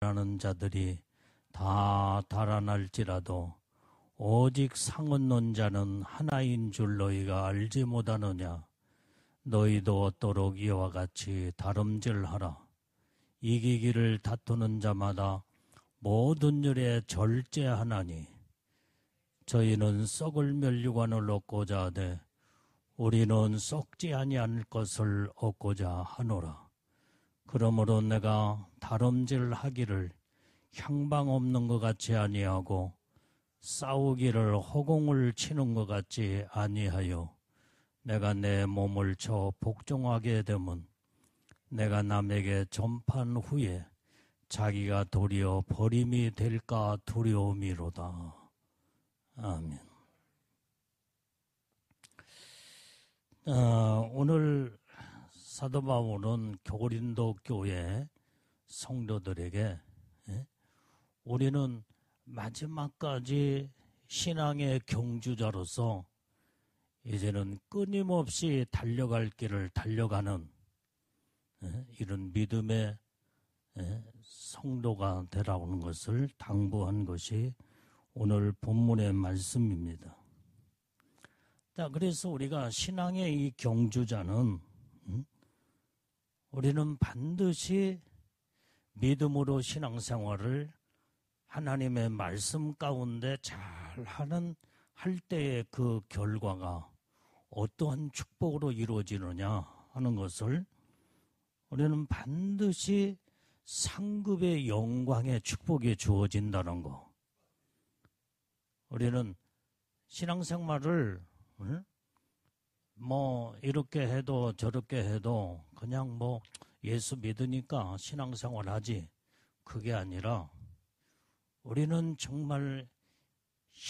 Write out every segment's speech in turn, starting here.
하는 자들이 다 달아날지라도 오직 상 얻는 자는 하나인 줄 너희가 알지 못하느냐. 너희도 얻도록 이와 같이 다름질하라. 이기기를 다투는 자마다 모든 일에 절제하나니 저희는 썩을 면류관을 얻고자 하되 우리는 썩지 아니할 것을 얻고자 하노라. 그러므로 내가 다름질하기를 향방 없는 것 같이 아니하고 싸우기를 허공을 치는 것 같이 아니하여 내가 내 몸을 쳐 복종하게 되면 내가 남에게 전판 후에 자기가 도리어 버림이 될까 두려움이로다. 아멘. 오늘 사도 바울은 고린도 교회 성도들에게 우리는 마지막까지 신앙의 경주자로서 이제는 끊임없이 달려갈 길을 달려가는 이런 믿음의 성도가 되라는 것을 당부한 것이 오늘 본문의 말씀입니다. 자, 그래서 우리가 신앙의 이 경주자는 우리는 반드시 믿음으로 신앙생활을 하나님의 말씀 가운데 할 때의 그 결과가 어떠한 축복으로 이루어지느냐 하는 것을 우리는 반드시 상급의 영광의 축복이 주어진다는 거. 우리는 신앙생활을 이렇게 해도 저렇게 해도 그냥 예수 믿으니까 신앙생활 하지. 그게 아니라 우리는 정말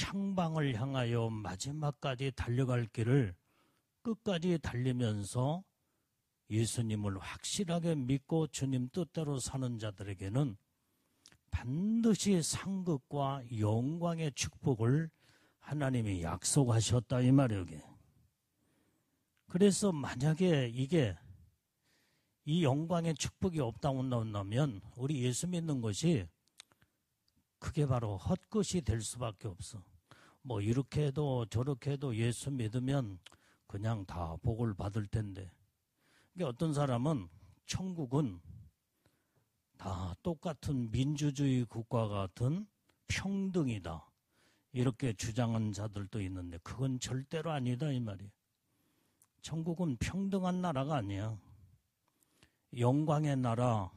향방을 향하여 마지막까지 달려갈 길을 끝까지 달리면서 예수님을 확실하게 믿고 주님 뜻대로 사는 자들에게는 반드시 상급과 영광의 축복을 하나님이 약속하셨다 이 말이에요. 그래서 만약에 이 영광의 축복이 없다 온다면 우리 예수 믿는 것이 그게 바로 헛것이 될 수밖에 없어. 이렇게 해도 저렇게 해도 예수 믿으면 그냥 다 복을 받을 텐데. 그러니까 어떤 사람은 천국은 다 똑같은 민주주의 국가 같은 평등이다. 이렇게 주장한 자들도 있는데 그건 절대로 아니다 이 말이에요. 천국은 평등한 나라가 아니야. 영광의 나라,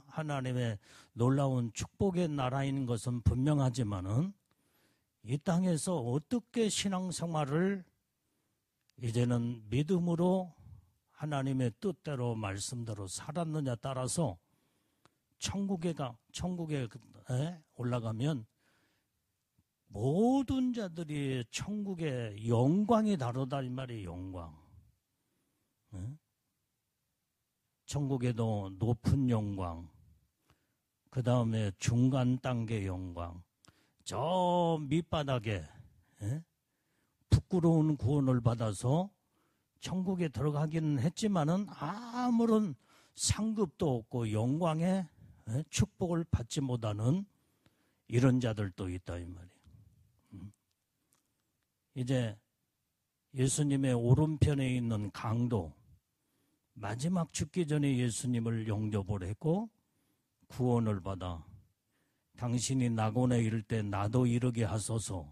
하나님의 놀라운 축복의 나라인 것은 분명하지만은 이 땅에서 어떻게 신앙생활을 이제는 믿음으로 하나님의 뜻대로 말씀대로 살았느냐 따라서 천국에 올라가면 모든 자들이 천국의 영광이 다르다 이 말이에요. 영광. 천국에도 높은 영광, 그 다음에 중간 단계 영광, 저 밑바닥에 부끄러운 구원을 받아서 천국에 들어가기는 했지만은 아무런 상급도 없고 영광의 축복을 받지 못하는 이런 자들도 있다 이 말이에요. 이제 예수님의 오른편에 있는 강도, 마지막 죽기 전에 예수님을 영접을 했고 구원을 받아 당신이 낙원에 이를 때 나도 이르게 하소서.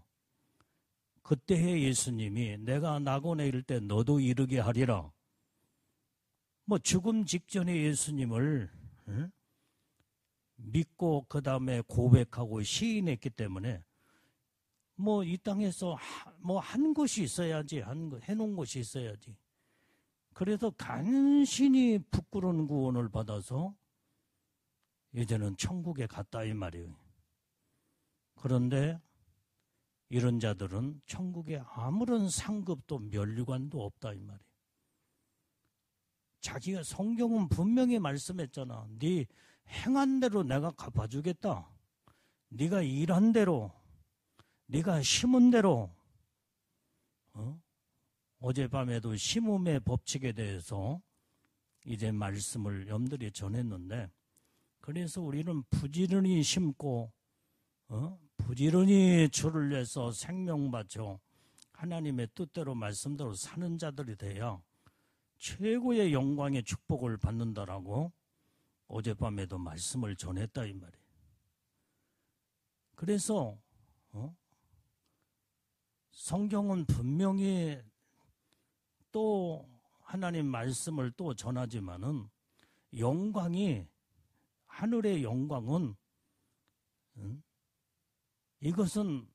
그때의 예수님이 내가 낙원에 이를 때 너도 이르게 하리라. 죽음 직전에 예수님을 믿고 그 다음에 고백하고 시인했기 때문에 이 땅에서 한 곳이 있어야지, 해놓은 곳이 있어야지. 그래서 간신히 부끄러운 구원을 받아서 이제는 천국에 갔다 이 말이에요. 그런데 이런 자들은 천국에 아무런 상급도 면류관도 없다 이 말이에요. 자기가 성경은 분명히 말씀했잖아. 네 행한 대로 내가 갚아주겠다. 네가 일한 대로, 네가 심은 대로. 어젯밤에도 심음의 법칙에 대해서 이제 말씀을 염들이 전했는데 그래서 우리는 부지런히 심고 부지런히 주를 위해서 생명 바쳐 하나님의 뜻대로 말씀대로 사는 자들이 돼야 최고의 영광의 축복을 받는다라고 어젯밤에도 말씀을 전했다 이 말이에요. 그래서 성경은 분명히 또 하나님 말씀을 또 전하지만은 영광이 하늘의 영광은 이것은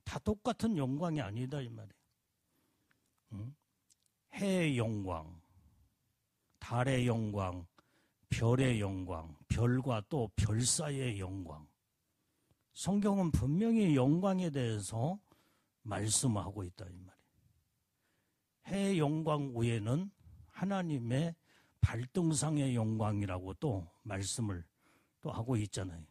다 똑같은 영광이 아니다 이 말이에요. 해의 영광, 달의 영광, 별의 영광, 별과 또 별 사이의 영광. 성경은 분명히 영광에 대해서 말씀하고 있다 이 말이에요. 해의 영광 외에는 하나님의 발등상의 영광이라고 또 말씀을 또 하고 있잖아요.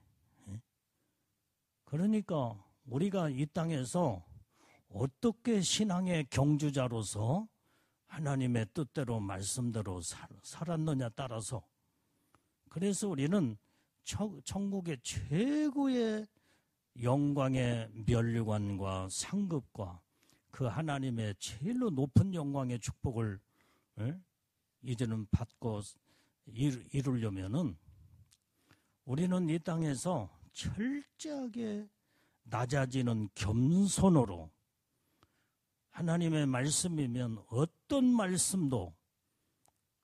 그러니까 우리가 이 땅에서 어떻게 신앙의 경주자로서 하나님의 뜻대로 말씀대로 살았느냐 따라서 그래서 우리는 천국의 최고의 영광의 면류관과 상급과 그 하나님의 제일로 높은 영광의 축복을 이제는 받고 이루려면은 우리는 이 땅에서 철저하게 낮아지는 겸손으로 하나님의 말씀이면 어떤 말씀도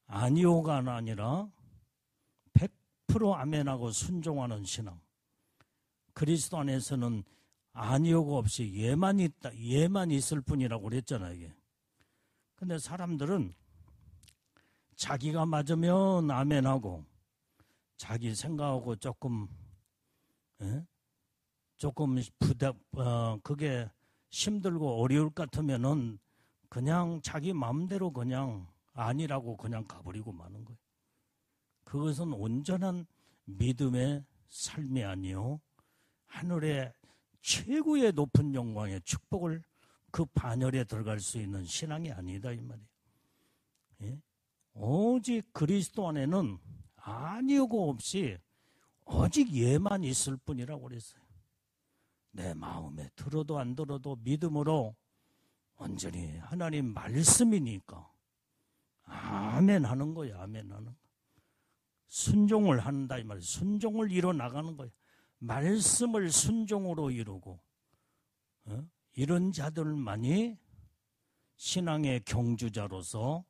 아니오가 아니라 100% 아멘하고 순종하는 신앙. 그리스도 안에서는 아니오가 없이 예만 있을 뿐이라고 그랬잖아요. 이게. 근데 사람들은 자기가 맞으면 아멘하고 자기 생각하고 조금 그게 힘들고 어려울 것 같으면은 그냥 자기 마음대로 그냥 아니라고 그냥 가버리고 마는 거예요. 그것은 온전한 믿음의 삶이 아니요 하늘의 최고의 높은 영광의 축복을 그 반열에 들어갈 수 있는 신앙이 아니다 이 말이에요. 예? 오직 그리스도 안에는 아니오고 없이 오직 예만 있을 뿐이라고 그랬어요. 내 마음에 들어도 안 들어도 믿음으로 온전히 하나님 말씀이니까 아멘 하는 거야. 아멘 하는 거. 순종을 한다 이 말이에요. 순종을 이뤄 나가는 거예요. 말씀을 순종으로 이루고 이런 자들만이 신앙의 경주자로서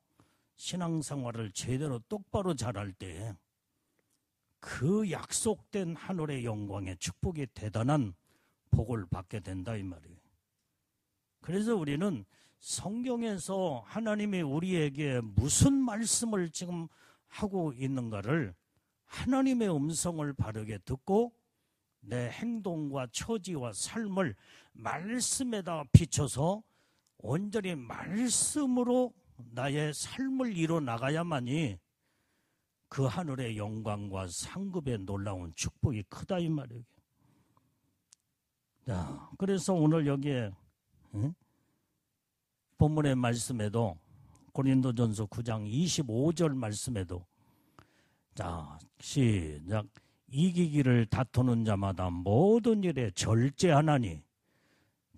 신앙생활을 제대로 똑바로 잘할 때 그 약속된 하늘의 영광의 축복이 대단한 복을 받게 된다 이 말이에요. 그래서 우리는 성경에서 하나님이 우리에게 무슨 말씀을 지금 하고 있는가를 하나님의 음성을 바르게 듣고 내 행동과 처지와 삶을 말씀에다 비춰서 온전히 말씀으로 나의 삶을 이뤄 나가야만이 그 하늘의 영광과 상급의 놀라운 축복이 크다 이 말이에요. 자, 그래서 오늘 여기에 본문의 말씀에도 고린도전서 9장 25절 말씀에도 자 시작 이기기를 다투는 자마다 모든 일에 절제하나니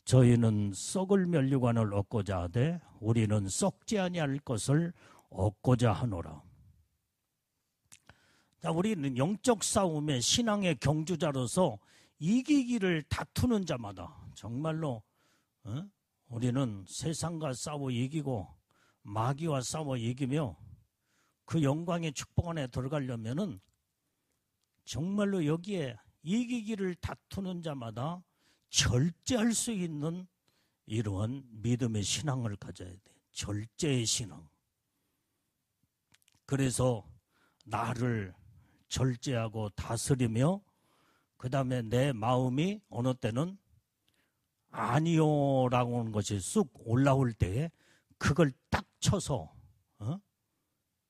저희는 썩을 면류관을 얻고자 하되 우리는 썩지 아니할 것을 얻고자 하노라. 자, 우리는 영적 싸움의 신앙의 경주자로서 이기기를 다투는 자마다 정말로 우리는 세상과 싸워 이기고 마귀와 싸워 이기며 그 영광의 축복 안에 들어가려면은 정말로 여기에 이기기를 다투는 자마다 절제할 수 있는 이러한 믿음의 신앙을 가져야 돼. 절제의 신앙. 그래서 나를 절제하고 다스리며 그 다음에 내 마음이 어느 때는 아니요라고 하는 것이 쑥 올라올 때에 그걸 딱 쳐서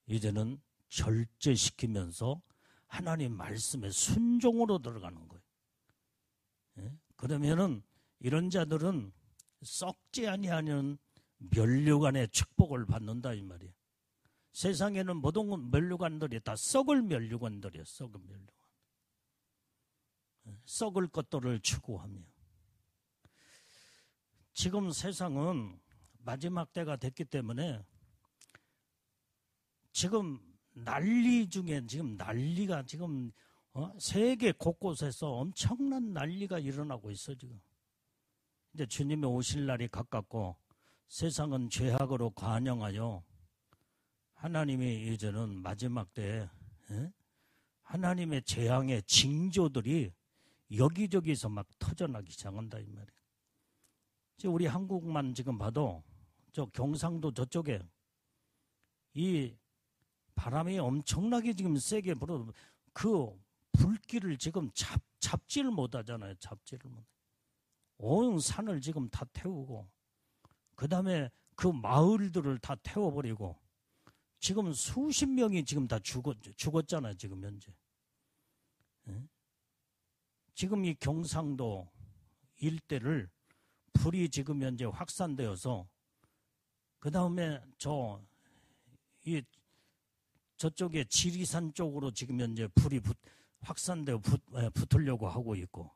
이제는 절제시키면서 하나님 말씀에 순종으로 들어가는 거예요. 그러면은 이런 자들은 썩지 아니하는 면류관의 축복을 받는다 이 말이에요. 세상에는 모든 면류관들이 다 썩을 면류관들이에요. 썩은 면류관. 썩을 것들을 추구하며 지금 세상은 마지막 때가 됐기 때문에 지금 난리 중에 지금 난리가 지금 세계 곳곳에서 엄청난 난리가 일어나고 있어 지금. 이제 주님이 오실 날이 가깝고 세상은 죄악으로 관영하여 하나님이 이제는 마지막 때에 하나님의 재앙의 징조들이 여기저기서 막 터져나기 시작한다 이 말이에요. 지금 우리 한국만 지금 봐도 저 경상도 저쪽에 이 바람이 엄청나게 지금 세게 불어 그 불길을 지금 잡지를 못하잖아요. 잡지를 못. 온 산을 지금 다 태우고 그 다음에 그 마을들을 다 태워버리고 지금 수십 명이 지금 다 죽었잖아요. 지금 현재. 지금 이 경상도 일대를 불이 지금 현재 확산되어서 그 다음에 저쪽에 지리산 쪽으로 지금 현재 불이 확산되어 붙으려고 하고 있고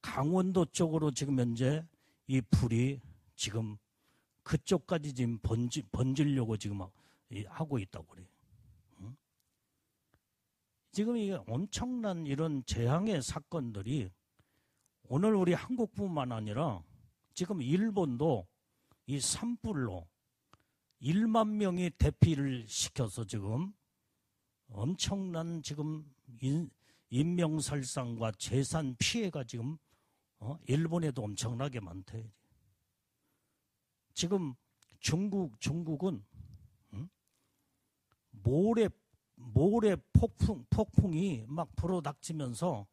강원도 쪽으로 지금 현재 이 불이 지금 그쪽까지 지금 번지려고 지금 하고 있다고 그래요. 지금 이게 엄청난 이런 재앙의 사건들이 오늘 우리 한국뿐만 아니라 지금 일본도 이 산불로 1만 명이 대피를 시켜서 지금 엄청난 지금 인명살상과 재산 피해가 지금 일본에도 엄청나게 많대. 지금 중국은 모래 폭풍이 막 불어닥치면서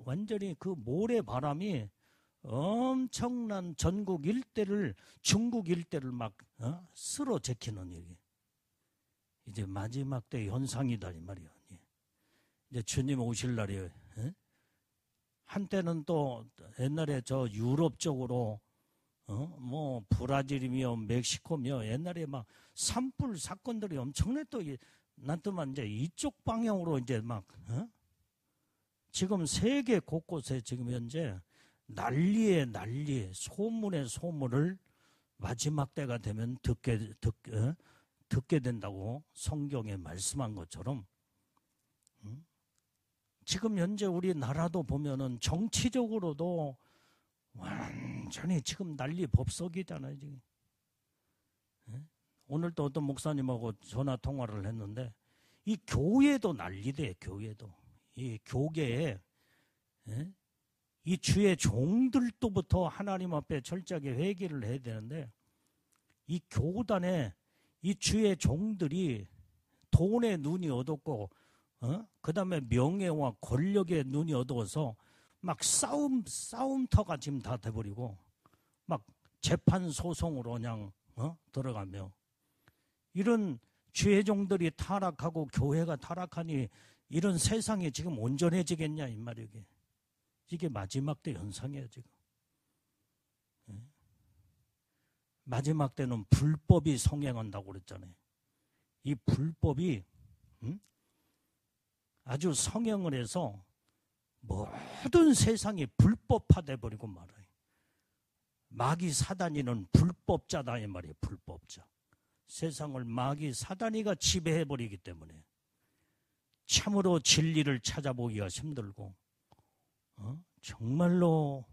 완전히 그 모래 바람이 엄청난 전국 일대를 중국 일대를 막 쓸어 제키는 일이 이제 마지막 때 현상이다 이 말이야. 이제 주님 오실 날이에요. 한때는 또 옛날에 저 유럽 쪽으로 뭐 브라질이며 멕시코며 옛날에 막 산불 사건들이 엄청나게 또 난또만 이제 이쪽 방향으로 이제 막 지금 세계 곳곳에 지금 현재 난리에 소문의 소문을 마지막 때가 되면 듣게 된다고 성경에 말씀한 것처럼 지금 현재 우리나라도 보면은 정치적으로도 완전히 지금 난리 법석이잖아요 지금. 오늘 또 어떤 목사님하고 전화 통화를 했는데 이 교회도 난리대. 교회도 이 교계에 이 주의 종들도부터 하나님 앞에 철저하게 회개를 해야 되는데 이 교단에 이 주의 종들이 돈의 눈이 어둡고 그 다음에 명예와 권력의 눈이 어두워서 막 싸움터가 지금 다 돼버리고 막 재판 소송으로 그냥 들어가며 이런 주의 종들이 타락하고 교회가 타락하니 이런 세상이 지금 온전해지겠냐 이 말이에요. 이게 마지막 때 현상이에요 지금. 마지막 때는 불법이 성행한다고 그랬잖아요. 이 불법이 아주 성행을 해서 모든 세상이 불법화돼 버리고 말아요. 마귀 사단이는 불법자다 이 말이에요. 불법자. 세상을 마귀 사단이가 지배해 버리기 때문에 참으로 진리를 찾아보기가 힘들고 정말로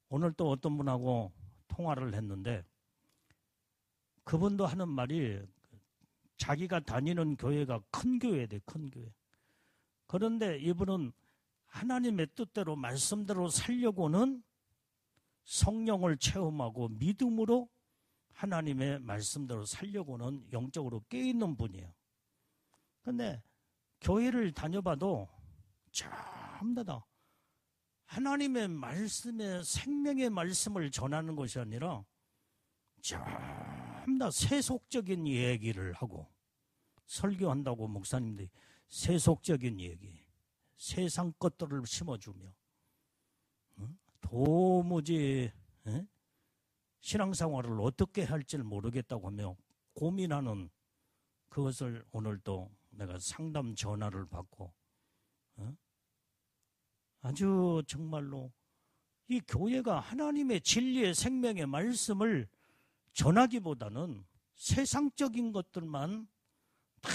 오늘 또 어떤 분하고 통화를 했는데 그분도 하는 말이 자기가 다니는 교회가 큰 교회대 큰 교회. 그런데 이분은 하나님의 뜻대로 말씀대로 살려고는 성령을 체험하고 믿음으로 하나님의 말씀대로 살려고는 영적으로 깨있는 분이에요. 그런데 교회를 다녀봐도 전부 다 하나님의 말씀에 생명의 말씀을 전하는 것이 아니라 전부 다 세속적인 얘기를 하고 설교한다고 목사님들이 세속적인 얘기, 세상 것들을 심어주며 도무지 신앙생활을 어떻게 할지 모르겠다고 하며 고민하는 그것을 오늘 또 내가 상담 전화를 받고 아주 정말로 이 교회가 하나님의 진리의 생명의 말씀을 전하기보다는 세상적인 것들만 다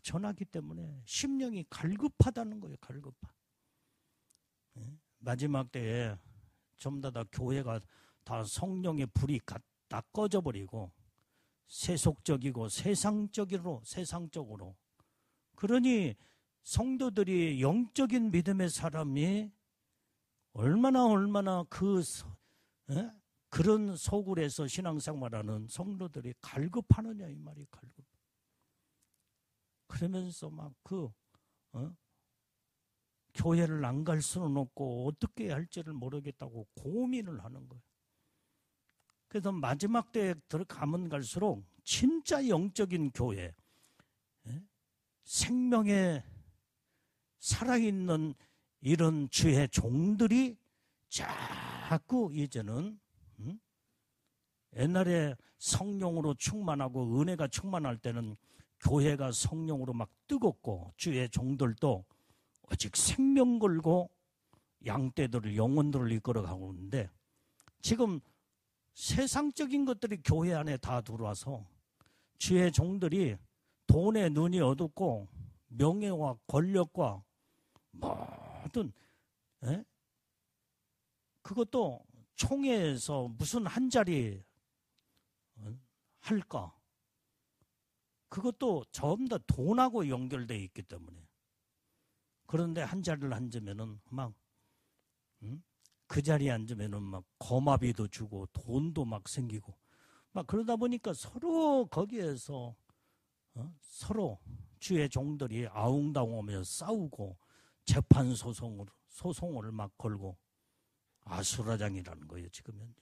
전하기 때문에 심령이 갈급하다는 거예요. 갈급하. 마지막 때에 전부 다 교회가 다 성령의 불이 다 꺼져버리고 세속적이고 세상적으로 그러니 성도들이 영적인 믿음의 사람이 얼마나 그런 소굴에서 신앙생활하는 성도들이 갈급하느냐 이 말이 갈급. 그러면서 막 교회를 안 갈 수는 없고 어떻게 해야 할지를 모르겠다고 고민을 하는 거예요. 그래서 마지막 때에 들어가면 갈수록 진짜 영적인 교회, 생명에 살아있는 이런 주의 종들이 자꾸 이제는 옛날에 성령으로 충만하고 은혜가 충만할 때는 교회가 성령으로 막 뜨겁고 주의 종들도 오직 생명 걸고 양떼들을 영혼들을 이끌어가고 있는데 지금 세상적인 것들이 교회 안에 다 들어와서 주의 종들이 돈에 눈이 어둡고 명예와 권력과 모든 그것도 총회에서 무슨 한 자리 할까? 그것도 전부 다 돈하고 연결되어 있기 때문에 그런데 한 자리를 앉으면은 막 그 자리에 앉으면은 막 거마비도 주고 돈도 막 생기고 막 그러다 보니까 서로 거기에서 서로 주의 종들이 아웅다웅하며 싸우고 재판 소송을 막 걸고 아수라장이라는 거예요 지금 현재.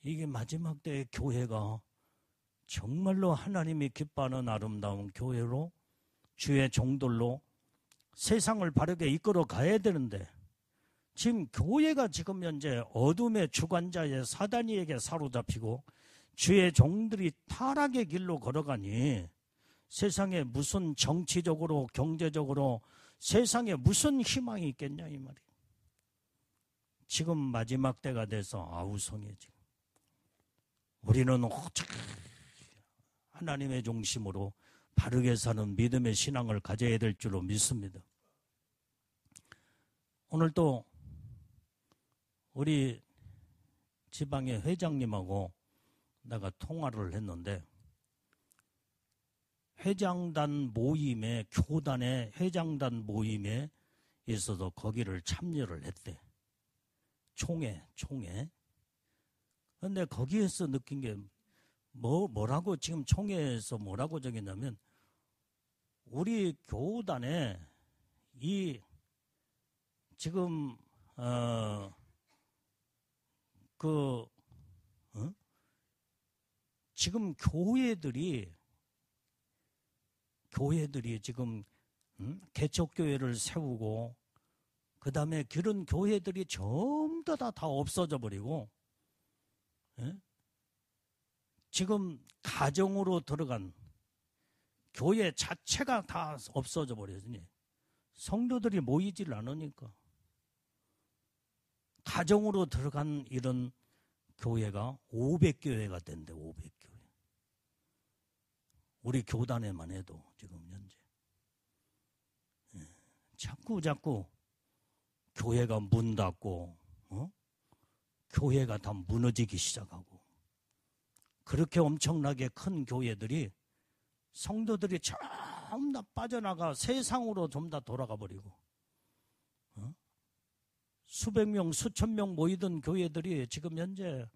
이게 마지막 때의 교회가 정말로 하나님이 기뻐하는 아름다운 교회로 주의 종들로 세상을 바르게 이끌어 가야 되는데 지금 교회가 지금 현재 어둠의 주관자의 사단이에게 사로잡히고 주의 종들이 타락의 길로 걸어가니 세상에 무슨 정치적으로 경제적으로 세상에 무슨 희망이 있겠냐 이 말이에요. 지금 마지막 때가 돼서 아우성해 지금. 우리는 오직 하나님의 중심으로 바르게 사는 믿음의 신앙을 가져야 될 줄로 믿습니다. 오늘 또 우리 지방의 회장님하고 내가 통화를 했는데 회장단 모임에 교단의 회장단 모임에 있어서 거기를 참여를 했대. 총회. 근데 거기에서 느낀 게 뭐라고 지금 총회에서 뭐라고 적였냐면 우리 교단에 이 지금 지금 교회들이 지금 개척교회를 세우고 그 다음에 그런 교회들이 전부 다 없어져 버리고 지금 가정으로 들어간 교회 자체가 다 없어져 버렸으니 성도들이 모이질 않으니까 가정으로 들어간 이런 교회가 500교회가 된대. 500교회. 우리 교단에만 해도 지금 현재 자꾸 교회가 문 닫고 교회가 다 무너지기 시작하고 그렇게 엄청나게 큰 교회들이 성도들이 전부 다 빠져나가 세상으로 좀 다 돌아가 버리고 수백 명, 수천 명 모이던 교회들이 지금 현재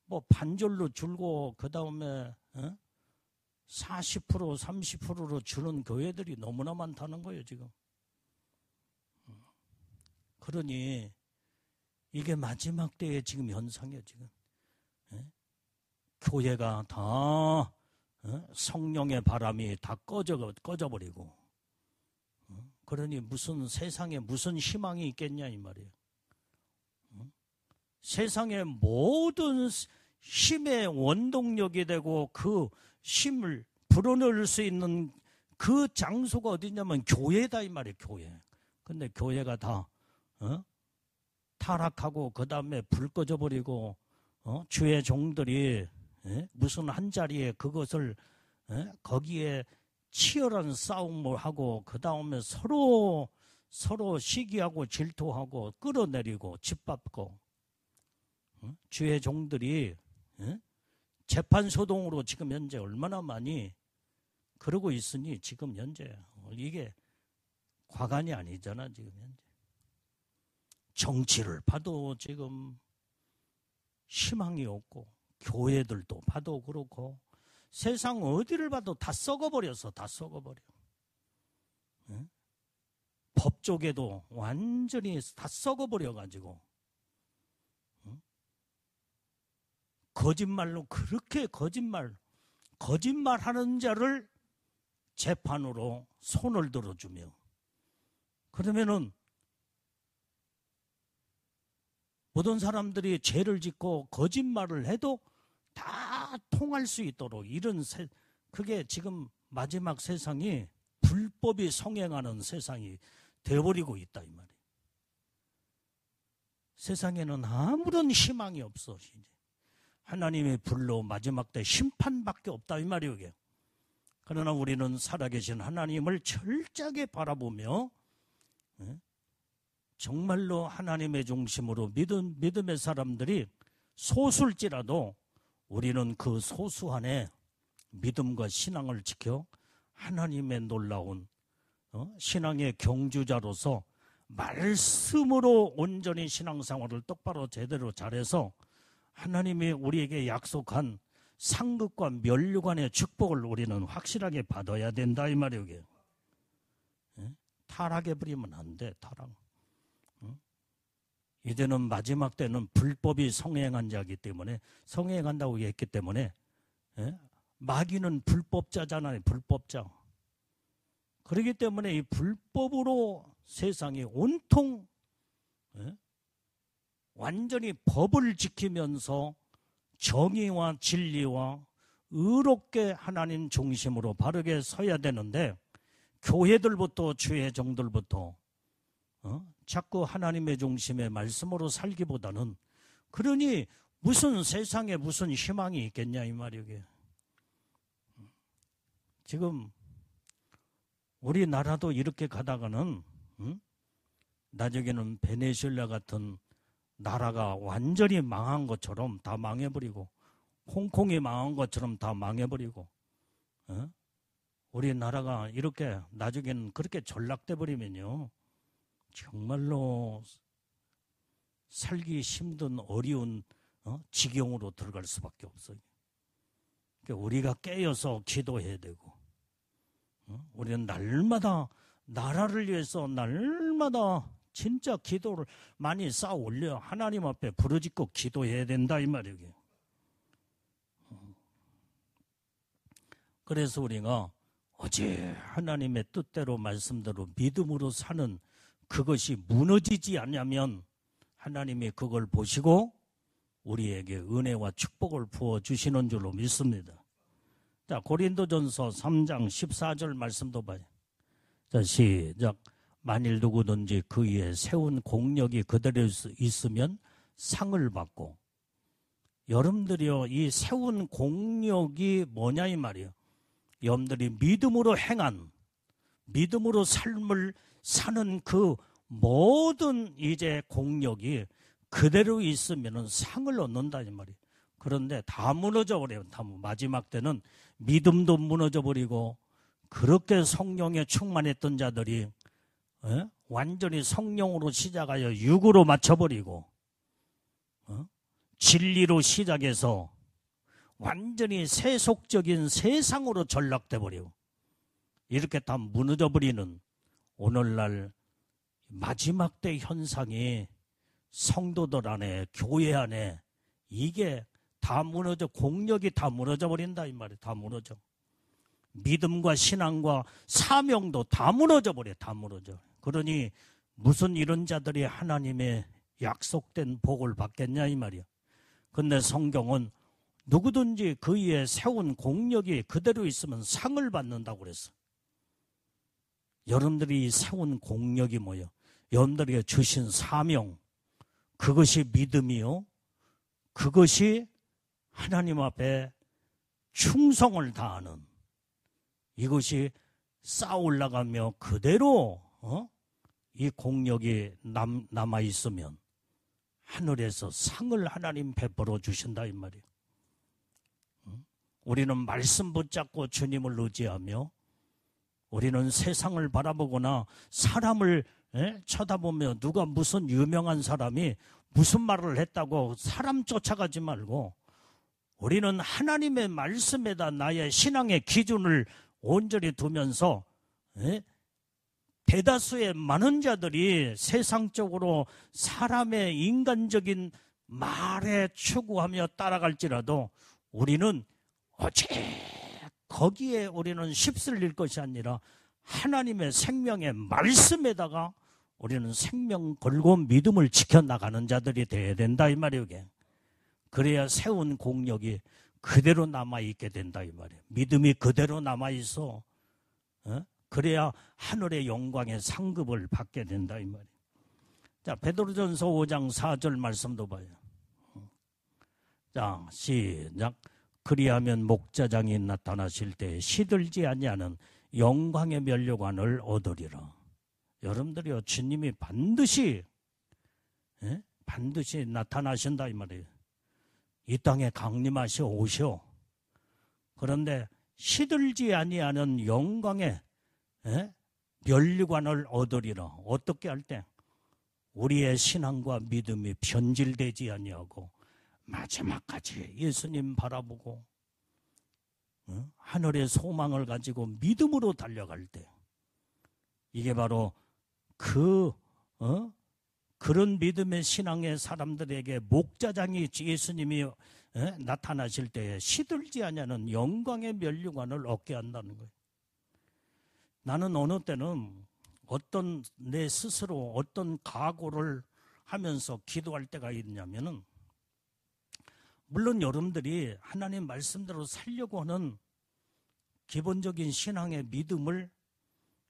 뭐 반절로 줄고 그 다음에 40%, 30%로 주는 교회들이 너무나 많다는 거예요 지금. 그러니 이게 마지막 때의 지금 현상이에요 지금. 교회가 다 성령의 바람이 다 꺼져버리고 그러니 무슨 세상에 무슨 희망이 있겠냐 이 말이에요. 세상의 모든 힘의 원동력이 되고 그 힘을 불어넣을 수 있는 그 장소가 어디냐면 교회다 이 말이에요. 교회. 근데 교회가 다 타락하고 그 다음에 불 꺼져버리고 주의 종들이 무슨 한 자리에 그것을 거기에 치열한 싸움을 하고 그 다음에 서로 시기하고 질투하고 끌어내리고 짓밟고 주의 종들이 재판소동으로 지금 현재 얼마나 많이 그러고 있으니 지금 현재 이게 과간이 아니잖아. 지금 현재 정치를 봐도 지금 희망이 없고 교회들도 봐도 그렇고 세상 어디를 봐도 다 썩어버려서 다 썩어버려. 법 쪽에도 완전히 다 썩어버려가지고 거짓말로 그렇게 거짓말하는 자를 재판으로 손을 들어주며 그러면은 모든 사람들이 죄를 짓고 거짓말을 해도 다 통할 수 있도록 그게 지금 마지막 세상이 불법이 성행하는 세상이 되어버리고 있다 이 말이에요. 세상에는 아무런 희망이 없어. 이제 하나님의 불로 마지막 때 심판밖에 없다 이 말이에요. 이게. 그러나 우리는 살아계신 하나님을 철저하게 바라보며 정말로 하나님의 중심으로 믿음의 사람들이 소수일지라도 우리는 그 소수 안에 믿음과 신앙을 지켜 하나님의 놀라운 신앙의 경주자로서 말씀으로 온전히 신앙생활을 똑바로 제대로 잘해서 하나님이 우리에게 약속한 상급과 면류관의 축복을 우리는 확실하게 받아야 된다 이 말이에요. 타락해버리면 안 돼. 타락. 이제는 마지막 때는 불법이 성행한 자이기 때문에 성행한다고 했기 때문에 마귀는 불법자잖아요. 불법자. 그렇기 때문에 이 불법으로 세상이 온통 완전히 법을 지키면서 정의와 진리와 의롭게 하나님 중심으로 바르게 서야 되는데 교회들부터 주의 종들부터 자꾸 하나님의 중심의 말씀으로 살기보다는 그러니 무슨 세상에 무슨 희망이 있겠냐 이 말이에요. 지금 우리나라도 이렇게 가다가는 나중에는 베네수엘라 같은 나라가 완전히 망한 것처럼 다 망해버리고 홍콩이 망한 것처럼 다 망해버리고 우리나라가 이렇게 나중에는 그렇게 전락돼 버리면요 정말로 살기 힘든 어려운 지경으로 들어갈 수밖에 없어요. 그러니까 우리가 깨어서 기도해야 되고 우리는 날마다 나라를 위해서 날마다 진짜 기도를 많이 쌓아 올려 하나님 앞에 부르짖고 기도해야 된다 이 말이에요. 그래서 우리가 어제 하나님의 뜻대로 말씀대로 믿음으로 사는 그것이 무너지지 않냐면 하나님이 그걸 보시고 우리에게 은혜와 축복을 부어주시는 줄로 믿습니다. 자, 고린도전서 3장 14절 말씀도 봐요. 자, 시작. 만일 누구든지 그 위에 세운 공력이 그대로 있으면 상을 받고 여러분들이요 이 세운 공력이 뭐냐 이 말이에요. 여러분들이 믿음으로 행한 믿음으로 삶을 사는 그 모든 이제 공력이 그대로 있으면 상을 얻는다 이 말이에요. 그런데 다 무너져 버려요. 마지막 때는 믿음도 무너져 버리고 그렇게 성령에 충만했던 자들이 완전히 성령으로 시작하여 육으로 맞춰버리고 진리로 시작해서 완전히 세속적인 세상으로 전락돼 버리고 이렇게 다 무너져 버리는 오늘날 마지막 때 현상이 성도들 안에 교회 안에 이게 다 무너져 공력이 다 무너져 버린다 이 말이에요. 다 무너져. 믿음과 신앙과 사명도 다 무너져 버려. 다 무너져. 그러니 무슨 이런 자들이 하나님의 약속된 복을 받겠냐 이 말이야. 근데 성경은 누구든지 그 위에 세운 공력이 그대로 있으면 상을 받는다고 그랬어. 여러분들이 세운 공력이 뭐예요? 여러분들에게 주신 사명, 그것이 믿음이요. 그것이 하나님 앞에 충성을 다하는, 이것이 쌓아 올라가며 그대로 이 공력이 남아있으면 하늘에서 상을 하나님 베풀어 주신다 이 말이에요. 우리는 말씀 붙잡고 주님을 의지하며, 우리는 세상을 바라보거나 사람을 쳐다보며 누가 무슨 유명한 사람이 무슨 말을 했다고 사람 쫓아가지 말고, 우리는 하나님의 말씀에다 나의 신앙의 기준을 온전히 두면서 대다수의 많은 자들이 세상적으로 사람의 인간적인 말에 추구하며 따라갈지라도 우리는 오직 거기에 우리는 휩쓸릴 것이 아니라 하나님의 생명의 말씀에다가 우리는 생명 걸고 믿음을 지켜나가는 자들이 되어야 된다 이 말이에요. 그래야 세운 공력이 그대로 남아있게 된다 이 말이에요. 믿음이 그대로 남아있어. 그래야 하늘의 영광의 상급을 받게 된다 이 말이에요. 자, 베드로전서 5장 4절 말씀도 봐요. 자, 시작. 그리하면 목자장이 나타나실 때 시들지 아니하는 영광의 면류관을 얻으리라. 여러분들이요, 주님이 반드시 나타나신다 이 말이에요. 이 땅에 강림하셔 오셔. 그런데 시들지 아니하는 영광의 면류관을 얻으리라. 어떻게 할 때? 우리의 신앙과 믿음이 변질되지 아니하고 마지막까지 예수님 바라보고 하늘의 소망을 가지고 믿음으로 달려갈 때, 이게 바로 그런 믿음의 신앙의 사람들에게 목자장이 예수님이 나타나실 때에 시들지 아니하는 영광의 면류관을 얻게 한다는 거예요. 나는 어느 때는 어떤 내 스스로 어떤 각오를 하면서 기도할 때가 있냐면은, 물론 여러분들이 하나님 말씀대로 살려고 하는 기본적인 신앙의 믿음을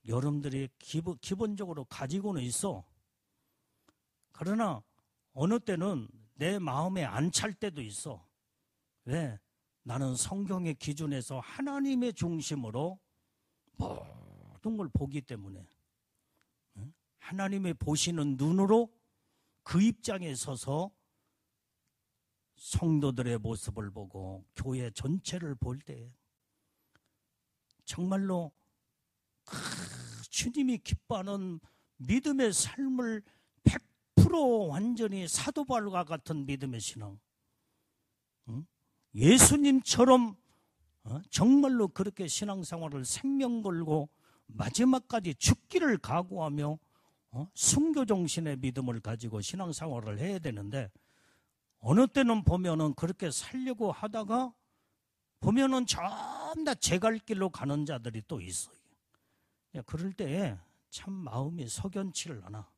여러분들이 기본적으로 가지고는 있어. 그러나 어느 때는 내 마음에 안 찰 때도 있어. 왜? 나는 성경의 기준에서 하나님의 중심으로 모든 걸 보기 때문에, 하나님의 보시는 눈으로 그 입장에 서서 성도들의 모습을 보고 교회 전체를 볼 때 정말로 주님이 기뻐하는 믿음의 삶을 100% 완전히 사도바울과 같은 믿음의 신앙, 예수님처럼 정말로 그렇게 신앙생활을 생명 걸고 마지막까지 죽기를 각오하며 순교정신의 믿음을 가지고 신앙생활을 해야 되는데, 어느 때는 보면은 그렇게 살려고 하다가 보면은 전부 제 갈 길로 가는 자들이 또 있어요. 그럴 때에 참 마음이 석연치를 않아.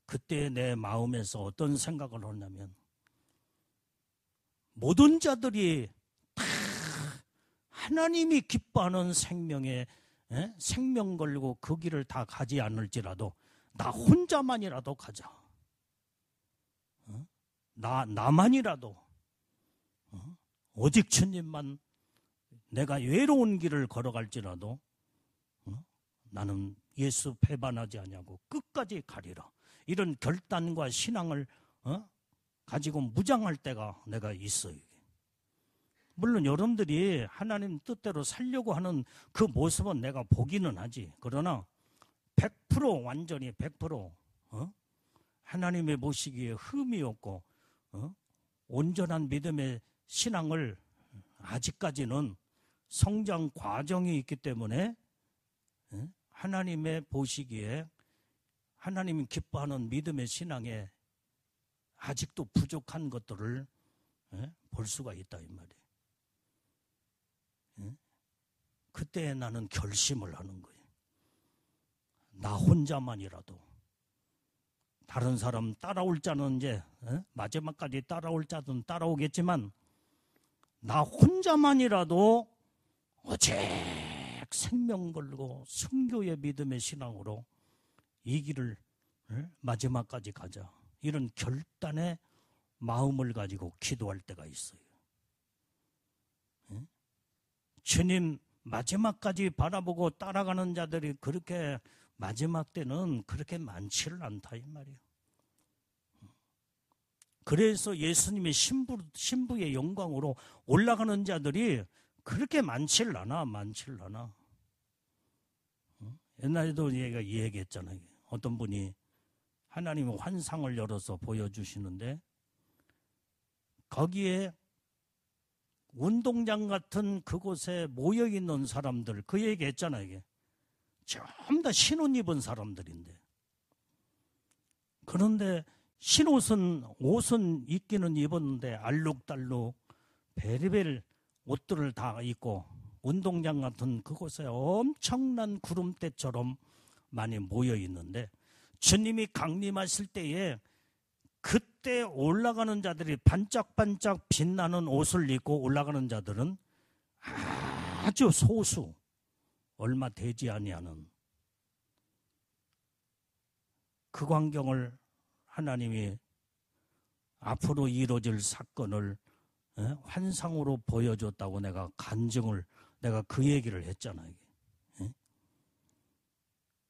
그때 내 마음에서 어떤 생각을 하냐면, 모든 자들이 다 하나님이 기뻐하는 생명에 생명 걸고 그 길을 다 가지 않을지라도 나 혼자만이라도 가자. 나만이라도 오직 주님만, 내가 외로운 길을 걸어갈지라도 나는 예수 배반하지 아니하고 끝까지 가리라. 이런 결단과 신앙을 가지고 무장할 때가 내가 있어요. 물론 여러분들이 하나님 뜻대로 살려고 하는 그 모습은 내가 보기는 하지. 그러나 100% 완전히 100% 하나님의 보시기에 흠이 없고 온전한 믿음의 신앙을 아직까지는 성장 과정이 있기 때문에 하나님의 보시기에 하나님이 기뻐하는 믿음의 신앙에 아직도 부족한 것들을 볼 수가 있다 이 말이에요. 그때 나는 결심을 하는 거예요. 나 혼자만이라도, 다른 사람 따라올 자는 이제 마지막까지 따라올 자는 따라오겠지만, 나 혼자만이라도 오직 생명 걸고 순교의 믿음의 신앙으로 이 길을 마지막까지 가자. 이런 결단의 마음을 가지고 기도할 때가 있어요. 주님 마지막까지 바라보고 따라가는 자들이 그렇게 마지막 때는 그렇게 많지를 않다 이 말이에요. 그래서 예수님의 신부의 영광으로 올라가는 자들이 그렇게 많지를 않아. 옛날에도 얘가 얘기했잖아요. 어떤 분이 하나님의 환상을 열어서 보여주시는데 거기에 운동장 같은 그곳에 모여있는 사람들, 그 얘기 했잖아요. 이게 전부 다 신옷 입은 사람들인데, 그런데 옷은 입기는 입었는데 알록달록 베리벨 옷들을 다 입고 운동장 같은 그곳에 엄청난 구름대처럼 많이 모여있는데, 주님이 강림하실 때에 그때 올라가는 자들이 반짝반짝 빛나는 옷을 입고 올라가는 자들은 아주 소수, 얼마 되지 아니하는 그 광경을 하나님이 앞으로 이루어질 사건을 환상으로 보여줬다고 내가 그 얘기를 했잖아요.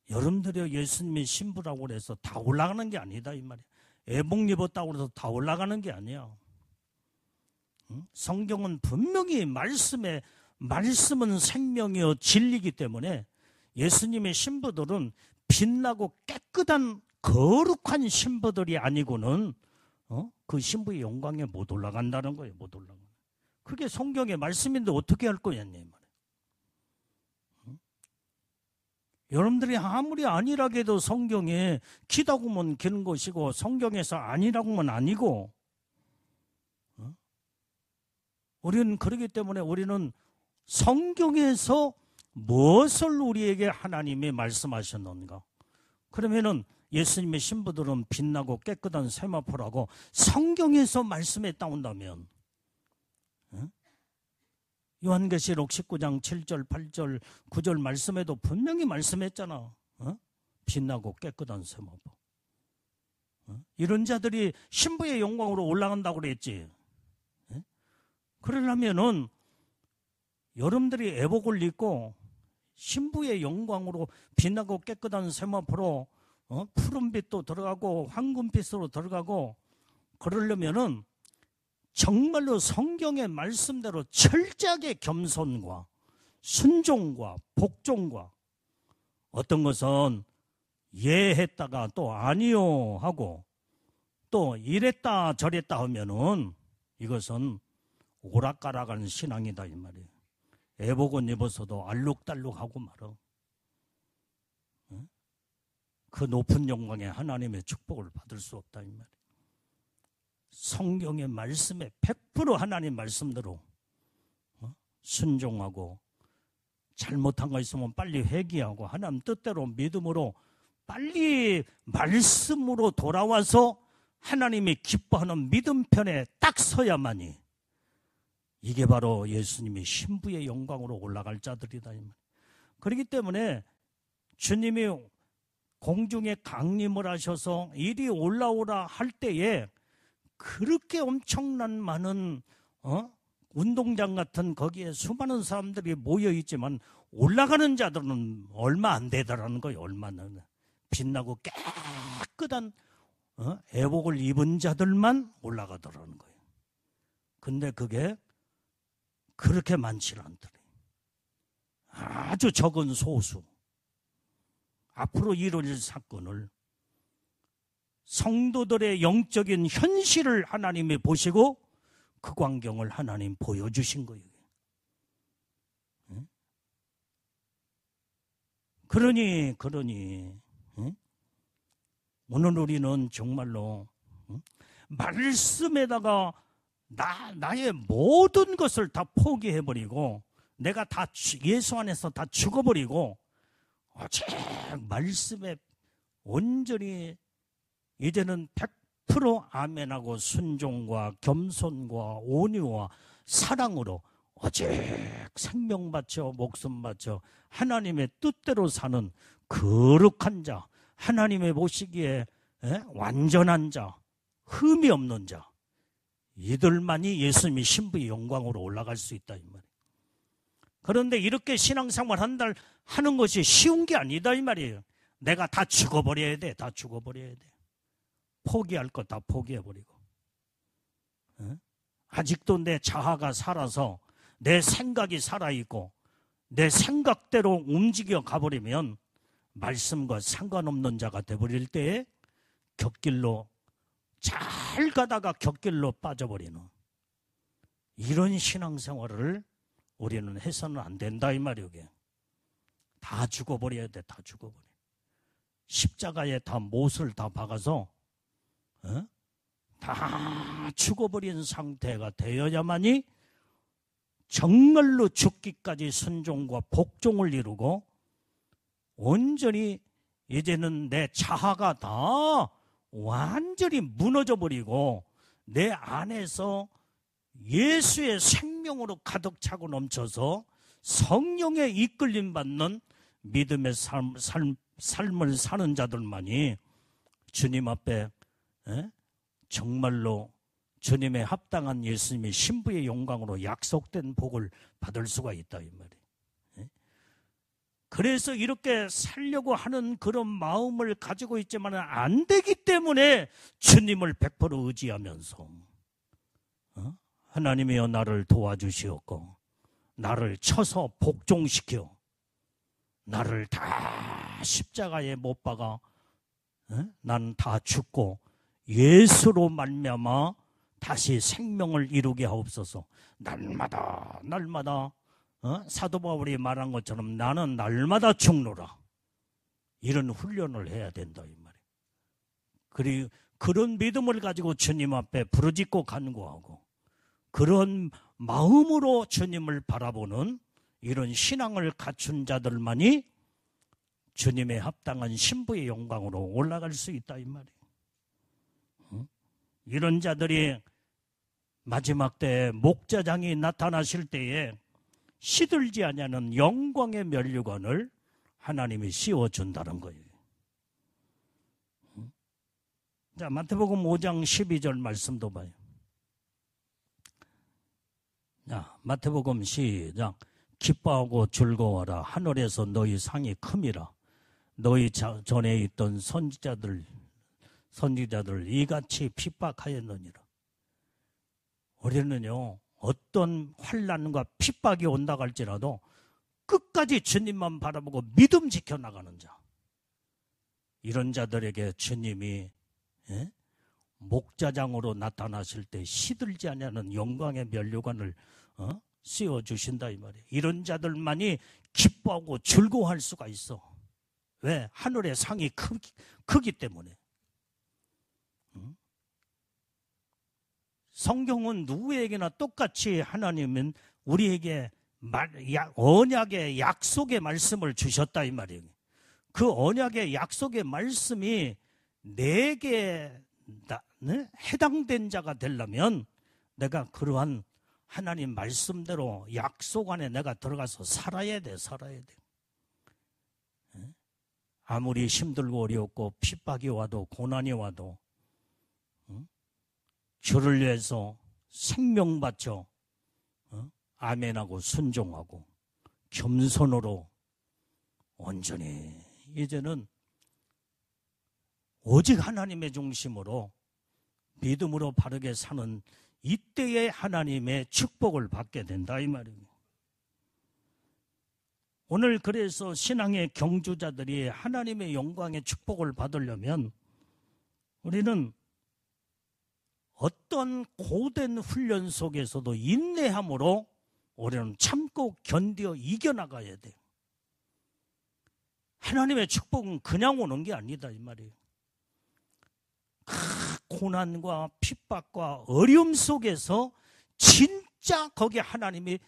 여러분들이 예수님의 신부라고 그래서 다 올라가는 게 아니다 이 말이야. 애복 입었다고 해서 다 올라가는 게 아니야. 성경은 분명히 말씀은 생명이요 진리이기 때문에 예수님의 신부들은 빛나고 깨끗한 거룩한 신부들이 아니고는 그 신부의 영광에 못 올라간다는 거예요. 못 올라가. 그게 성경의 말씀인데 어떻게 할 거냐 이 말이에요. 여러분들이 아무리 아니라고 해도 성경에 기다고 하면 기는 것이고 성경에서 아니라고 하면 아니고, 우리는 그렇기 때문에 우리는 성경에서 무엇을 우리에게 하나님이 말씀하셨는가. 그러면은 예수님의 신부들은 빛나고 깨끗한 세마포라고 성경에서 말씀에 따온다면, 요한계시록 19장 7절, 8절, 9절 말씀에도 분명히 말씀했잖아. 빛나고 깨끗한 세마포. 이런 자들이 신부의 영광으로 올라간다고 그랬지. 그러려면은 여러분들이 애복을 입고 신부의 영광으로 빛나고 깨끗한 세마포로 푸른빛도 들어가고 황금빛으로 들어가고, 그러려면은 정말로 성경의 말씀대로 철저하게 겸손과 순종과 복종과, 어떤 것은 예했다가 또 아니요 하고 또 이랬다 저랬다 하면은 이것은 오락가락한 신앙이다 이 말이에요. 애복은 입어서도 알록달록하고 말어. 그 높은 영광에 하나님의 축복을 받을 수 없다 이 말이에요. 성경의 말씀에 100% 하나님 말씀대로 순종하고, 잘못한 거 있으면 빨리 회개하고 하나님 뜻대로 믿음으로 빨리 말씀으로 돌아와서 하나님이 기뻐하는 믿음편에 딱 서야만이 이게 바로 예수님이 신부의 영광으로 올라갈 자들이다. 그렇기 때문에 주님이 공중에 강림을 하셔서 이리 올라오라 할 때에 그렇게 엄청난 많은 운동장 같은 거기에 수많은 사람들이 모여 있지만 올라가는 자들은 얼마 안 되더라는 거예요. 얼마나 빛나고 깨끗한 애복을 입은 자들만 올라가더라는 거예요. 근데 그게 그렇게 많지는 않더래. 아주 적은 소수. 앞으로 이루어질 사건을, 성도들의 영적인 현실을 하나님이 보시고 그 광경을 하나님 보여주신 거예요. 그러니 오늘 우리는 정말로 말씀에다가 나의 모든 것을 다 포기해버리고 내가 다 예수 안에서 다 죽어버리고 오직 말씀에 온전히 이제는 100% 아멘하고 순종과 겸손과 온유와 사랑으로 오직 생명 바쳐 목숨 바쳐 하나님의 뜻대로 사는 거룩한 자, 하나님의 보시기에 완전한 자, 흠이 없는 자, 이들만이 예수님이 신부의 영광으로 올라갈 수 있다 이 말이에요. 그런데 이렇게 신앙생활 하는 것이 쉬운 게 아니다 이 말이에요. 내가 다 죽어버려야 돼. 다 죽어버려야 돼. 포기할 것 다 포기해버리고. 아직도 내 자아가 살아서 내 생각이 살아있고 내 생각대로 움직여 가버리면 말씀과 상관없는 자가 돼버릴 때에 곁길로 잘 가다가 곁길로 빠져버리는 이런 신앙생활을 우리는 해서는 안 된다 이 말이에요. 다 죽어버려야 돼. 다 죽어버려. 십자가에 다 못을 다 박아서 다 죽어버린 상태가 되어야만이 정말로 죽기까지 순종과 복종을 이루고 온전히 이제는 내 자아가 다 완전히 무너져 버리고 내 안에서 예수의 생명으로 가득 차고 넘쳐서 성령의 이끌림 받는 믿음의 삶을 사는 자들만이 주님 앞에 정말로 주님의 합당한 예수님의 신부의 영광으로 약속된 복을 받을 수가 있다 이 말이에요. 그래서 이렇게 살려고 하는 그런 마음을 가지고 있지만 안 되기 때문에 주님을 100% 의지하면서 하나님이여 나를 도와주시옵고 나를 쳐서 복종시켜 나를 다 십자가에 못 박아 난 다 죽고 예수로 말미암아 다시 생명을 이루게 하옵소서. 날마다 사도 바울이 말한 것처럼 나는 날마다 죽노라. 이런 훈련을 해야 된다 이 말이에요. 그리고 그런 믿음을 가지고 주님 앞에 부르짖고 간구하고 그런 마음으로 주님을 바라보는 이런 신앙을 갖춘 자들만이 주님의 합당한 신부의 영광으로 올라갈 수 있다 이 말이에요. 이런 자들이 마지막 때에 목자장이 나타나실 때에 시들지 아니하는 영광의 면류관을 하나님이 씌워준다는 거예요. 자, 마태복음 5장 12절 말씀도 봐요. 자, 마태복음 시작. 기뻐하고 즐거워라. 하늘에서 너희 상이 큼이라. 너희 전에 있던 선지자들 이같이 핍박하였느니라. 우리는요, 어떤 환난과 핍박이 온다 할지라도 끝까지 주님만 바라보고 믿음 지켜나가는 자, 이런 자들에게 주님이 목자장으로 나타나실 때 시들지 아니하는 영광의 면류관을 씌워주신다 이 말이에요. 이런 자들만이 기뻐하고 즐거워할 수가 있어. 왜? 하늘의 상이 크기 때문에. 성경은 누구에게나 똑같이 하나님은 우리에게 언약의 약속의 말씀을 주셨다 이 말이에요. 그 언약의 약속의 말씀이 내게 해당된 자가 되려면 내가 그러한 하나님 말씀대로 약속 안에 내가 들어가서 살아야 돼. 아무리 힘들고 어렵고 핍박이 와도 고난이 와도 주를 위해서 생명 바쳐 아멘하고 순종하고 겸손으로 온전히 이제는 오직 하나님의 중심으로 믿음으로 바르게 사는 이때에 하나님의 축복을 받게 된다 이 말이에요. 오늘 그래서 신앙의 경주자들이 하나님의 영광의 축복을 받으려면 우리는 어떤 고된 훈련 속에서도 인내함으로 우리는 참고 견디어 이겨나가야 돼요. 하나님의 축복은 그냥 오는 게 아니다 이 말이에요. 고난과 핍박과 어려움 속에서 진짜 거기에 하나님이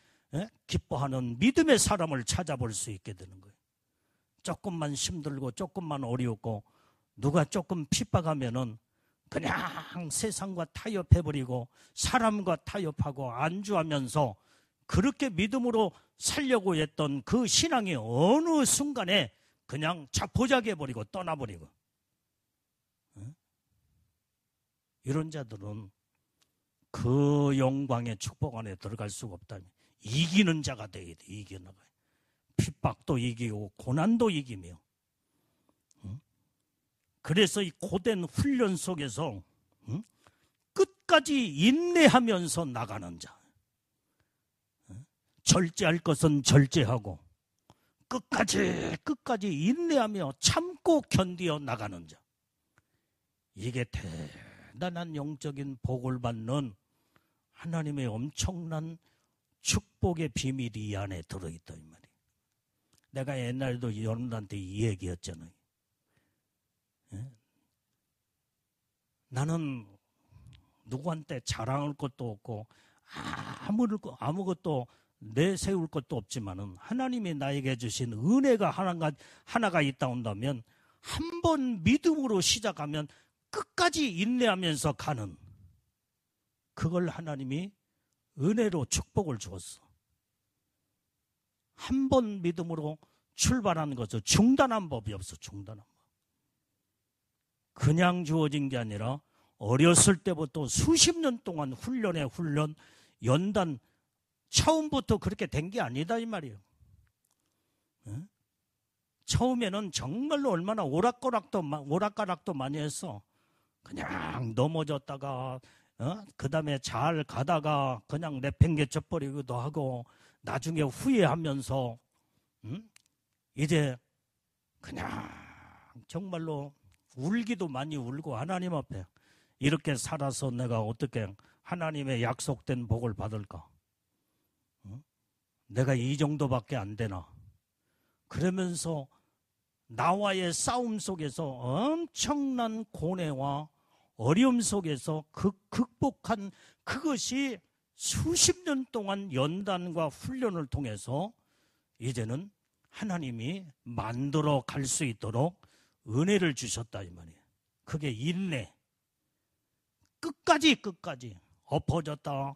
기뻐하는 믿음의 사람을 찾아볼 수 있게 되는 거예요. 조금만 힘들고 조금만 어렵고 누가 조금 핍박하면은 그냥 세상과 타협해버리고 사람과 타협하고 안주하면서 그렇게 믿음으로 살려고 했던 그 신앙이 어느 순간에 그냥 자포자기해버리고 떠나버리고 이런 자들은 그 영광의 축복 안에 들어갈 수가 없다니. 이기는 자가 되어야 돼. 이겨나가요. 핍박도 이기고 고난도 이기며. 그래서 이 고된 훈련 속에서 끝까지 인내하면서 나가는 자. 절제할 것은 절제하고 끝까지 인내하며 참고 견디어 나가는 자. 이게 대단한 영적인 복을 받는 하나님의 엄청난 축복의 비밀이 이 안에 들어있다 이 말이에요. 내가 옛날에도 여러분한테 이 얘기했잖아요. 나는 누구한테 자랑할 것도 없고 아무것도 내세울 것도 없지만은 하나님이 나에게 주신 은혜가 하나가 있다 온다면 한 번 믿음으로 시작하면 끝까지 인내하면서 가는, 그걸 하나님이 은혜로 축복을 주었어. 한 번 믿음으로 출발하는 것은 중단한 법이 없어. 중단한 법. 그냥 주어진 게 아니라 어렸을 때부터 수십 년 동안 훈련, 연단, 처음부터 그렇게 된 게 아니다 이 말이에요. 처음에는 정말로 얼마나 오락가락도 많이 했어. 그냥 넘어졌다가 그 다음에 잘 가다가 그냥 내팽개쳐버리기도 하고 나중에 후회하면서 이제 그냥 정말로 울기도 많이 울고 하나님 앞에 이렇게 살아서 내가 어떻게 하나님의 약속된 복을 받을까? 내가 이 정도밖에 안 되나? 그러면서 나와의 싸움 속에서 엄청난 고뇌와 어려움 속에서 극복한 그것이 수십 년 동안 연단과 훈련을 통해서 이제는 하나님이 만들어 갈 수 있도록 은혜를 주셨다 이 말이에요. 그게 인내. 끝까지 엎어졌다,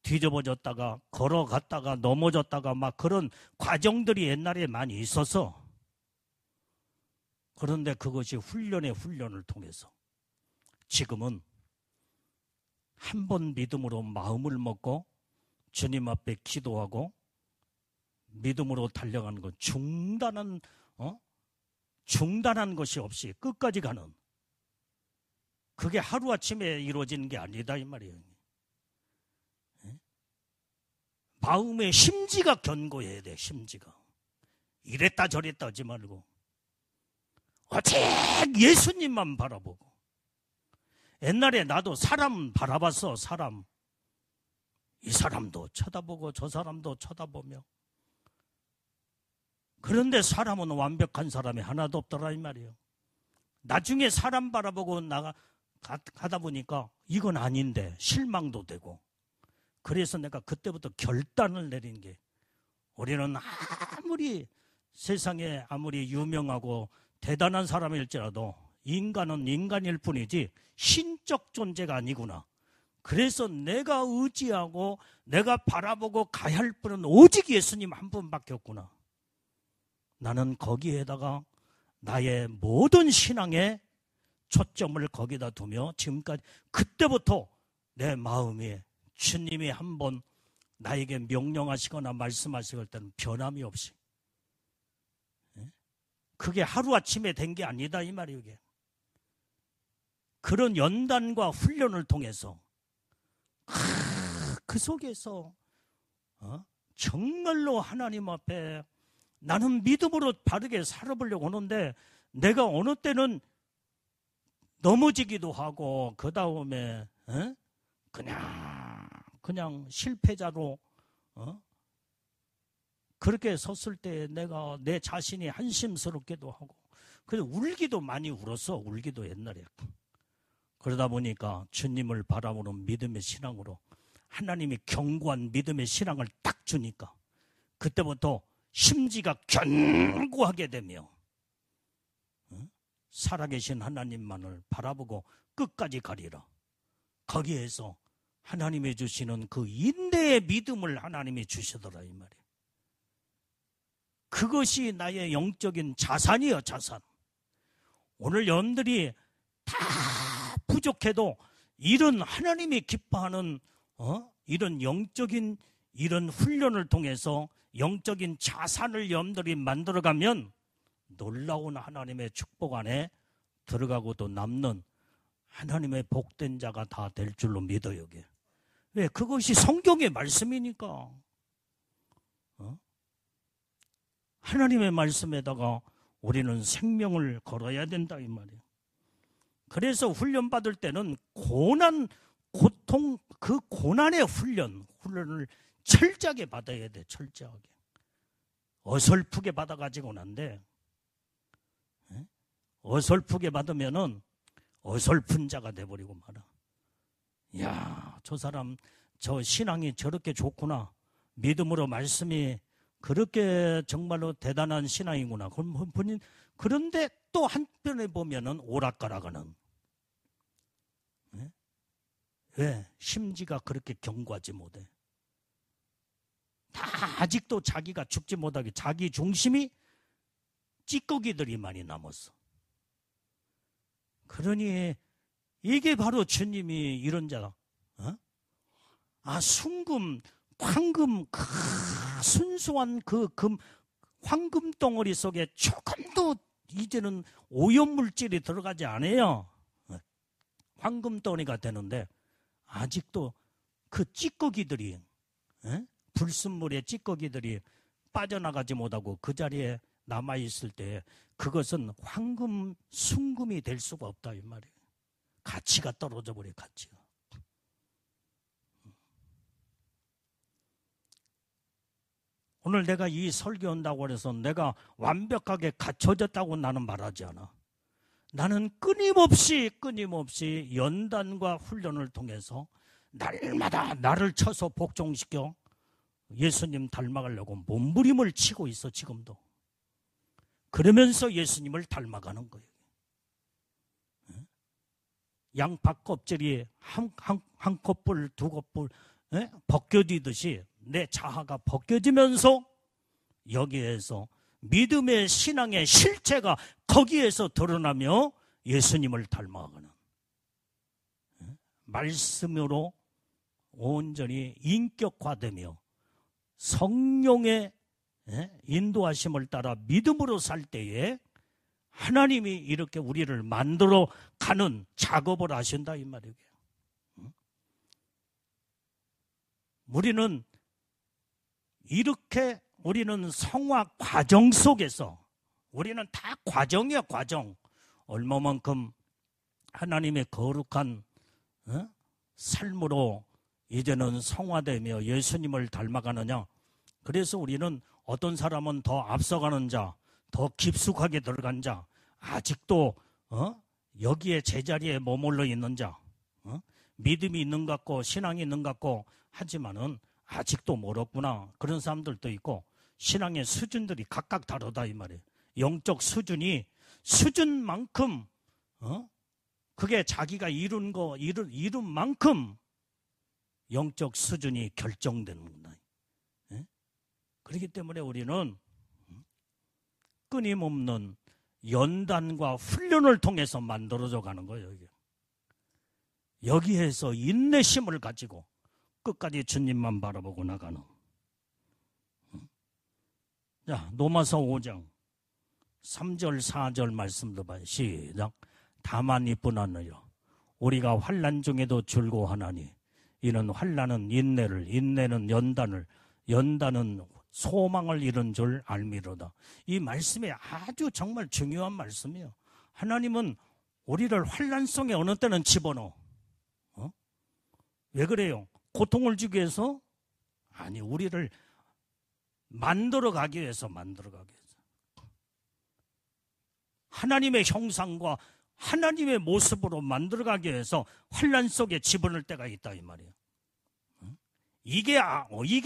뒤집어졌다가 걸어갔다가 넘어졌다가 막 그런 과정들이 옛날에 많이 있어서, 그런데 그것이 훈련을 통해서 지금은 한 번 믿음으로 마음을 먹고 주님 앞에 기도하고 믿음으로 달려가는 것, 중단한 것이 없이 끝까지 가는, 그게 하루아침에 이루어지는 게 아니다 이 말이에요. 마음의 심지가 견고해야 돼. 심지가 이랬다 저랬다 하지 말고 오직 예수님만 바라보고. 옛날에 나도 사람 바라봤어. 사람, 이 사람도 쳐다보고 저 사람도 쳐다보며. 그런데 사람은 완벽한 사람이 하나도 없더라 이 말이에요. 나중에 사람 바라보고 가다 보니까 이건 아닌데 실망도 되고. 그래서 내가 그때부터 결단을 내린 게, 우리는 아무리 세상에 아무리 유명하고 대단한 사람일지라도 인간은 인간일 뿐이지 신적 존재가 아니구나. 그래서 내가 의지하고 내가 바라보고 가야 할 분은 오직 예수님 한 분밖에 없구나. 나는 거기에다가 나의 모든 신앙의 초점을 거기다 두며 지금까지, 그때부터 내 마음에 주님이 한번 나에게 명령하시거나 말씀하실 때는 변함이 없이, 그게 하루아침에 된 게 아니다 이 말이에요. 이게. 그런 연단과 훈련을 통해서 그 속에서 정말로 하나님 앞에 나는 믿음으로 바르게 살아보려고 하는데, 내가 어느 때는 넘어지기도 하고 그 다음에 그냥 실패자로 그렇게 섰을 때 내가 내 자신이 한심스럽기도 하고, 그래서 울기도 많이 울었어. 울기도 옛날에. 그러다 보니까 주님을 바라보는 믿음의 신앙으로 하나님이 견고한 믿음의 신앙을 딱 주니까 그때부터 심지가 견고하게 되며 살아계신 하나님만을 바라보고 끝까지 가리라. 거기에서 하나님이 주시는 그 인내의 믿음을 하나님이 주시더라 이 말이에요. 그것이 나의 영적인 자산이요, 자산. 오늘 여러분들이 다 부족해도 이런 하나님이 기뻐하는 이런 영적인 이런 훈련을 통해서 영적인 자산을 여러분들이 만들어가면 놀라운 하나님의 축복 안에 들어가고도 남는 하나님의 복된 자가 다 될 줄로 믿어요. 왜? 그것이 성경의 말씀이니까. 하나님의 말씀에다가 우리는 생명을 걸어야 된다 이 말이에요. 그래서 훈련받을 때는 고난, 고통, 그 고난의 훈련을 철저하게 받아야 돼. 철저하게. 어설프게 받아가지고는 안 돼. 어설프게 받으면은 어설픈 자가 돼버리고 말아. 야, 저 사람 저 신앙이 저렇게 좋구나. 믿음으로 말씀이 그렇게 정말로 대단한 신앙이구나. 그런데 또 한편에 보면은 오락가락하는. 왜? 심지가 그렇게 견고하지 못해. 다 아직도 자기가 죽지 못하게 자기 중심이 찌꺼기들이 많이 남았어. 그러니 이게 바로 주님이 이런 자다. 순금, 황금, 순수한 그 황금 덩어리 속에 조금도 이제는 오염물질이 들어가지 않아요. 황금 덩어리가 되는데 아직도 그 찌꺼기들이, 불순물의 찌꺼기들이 빠져나가지 못하고 그 자리에 남아있을 때 그것은 황금, 순금이 될 수가 없다 이 말이에요. 가치가 떨어져 버려, 가치가. 오늘 내가 이 설교한다고 해서 내가 완벽하게 갖춰졌다고 나는 말하지 않아. 나는 끊임없이 연단과 훈련을 통해서 날마다 나를 쳐서 복종시켜 예수님 닮아가려고 몸부림을 치고 있어 지금도. 그러면서 예수님을 닮아가는 거예요. 양파 껍질이 한 컵불 두 컵불 벗겨지듯이 내 자아가 벗겨지면서 여기에서 믿음의 신앙의 실체가 거기에서 드러나며 예수님을 닮아가는 말씀으로 온전히 인격화되며 성령의 인도하심을 따라 믿음으로 살 때에 하나님이 이렇게 우리를 만들어 가는 작업을 하신다 이 말이에요. 우리는 성화 과정 속에서 우리는 다 과정이야, 과정. 얼마만큼 하나님의 거룩한 삶으로 이제는 성화되며 예수님을 닮아가느냐. 그래서 우리는 어떤 사람은 더 앞서가는 자, 더 깊숙하게 들어간 자, 아직도 여기에 제자리에 머물러 있는 자, 믿음이 있는 것 같고 신앙이 있는 것 같고 하지만은 아직도 멀었구나. 그런 사람들도 있고 신앙의 수준들이 각각 다르다 이 말이에요. 영적 수준만큼 그게 자기가 이룬 만큼 영적 수준이 결정되는 거다. 그렇기 때문에 우리는 끊임없는 연단과 훈련을 통해서 만들어져 가는 거예요. 여기에서 인내심을 가지고 끝까지 주님만 바라보고 나가는. 자, 로마서 5장 3절 4절 말씀도 봐요. 시작. 다만 이뿐하느니라 우리가 환난 중에도 즐거워하나니 이는 환난은 인내를, 인내는 연단을, 연단은 소망을 이룬 줄 알미로다. 이 말씀이 아주 정말 중요한 말씀이에요. 하나님은 우리를 환난 속에 어느 때는 집어넣어. 왜 그래요? 고통을 주기 위해서? 아니, 우리를 만들어가기 위해서. 하나님의 형상과 하나님의 모습으로 만들어가기 위해서 환난 속에 집어넣을 때가 있다 이 말이에요. 이게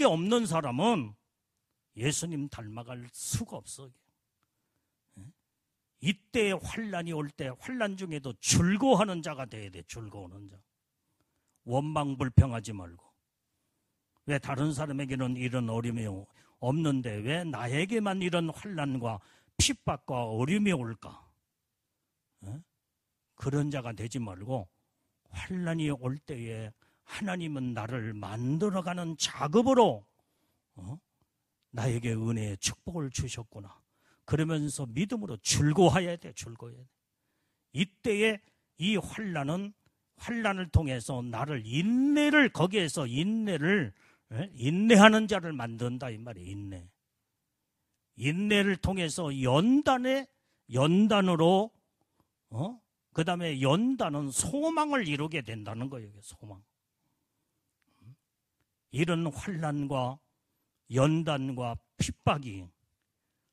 없는 사람은 예수님 닮아갈 수가 없어. 이때 환난이 올 때 환난 중에도 즐거워하는 자가 돼야 돼. 즐거워하는 자. 원망불평하지 말고. 왜 다른 사람에게는 이런 어려움이 없는데 왜 나에게만 이런 환난과 핍박과 어려움이 올까? 그런 자가 되지 말고 환난이 올 때에 하나님은 나를 만들어가는 작업으로 나에게 은혜의 축복을 주셨구나. 그러면서 믿음으로 즐거워해야 돼. 즐거워해야 돼. 이때에 이 환난을 통해서 나를 거기에서 인내하는 자를 만든다 이 말이에요. 인내를 통해서 연단으로 그 다음에 연단은 소망을 이루게 된다는 거예요. 소망. 이런 환난과 연단과 핍박이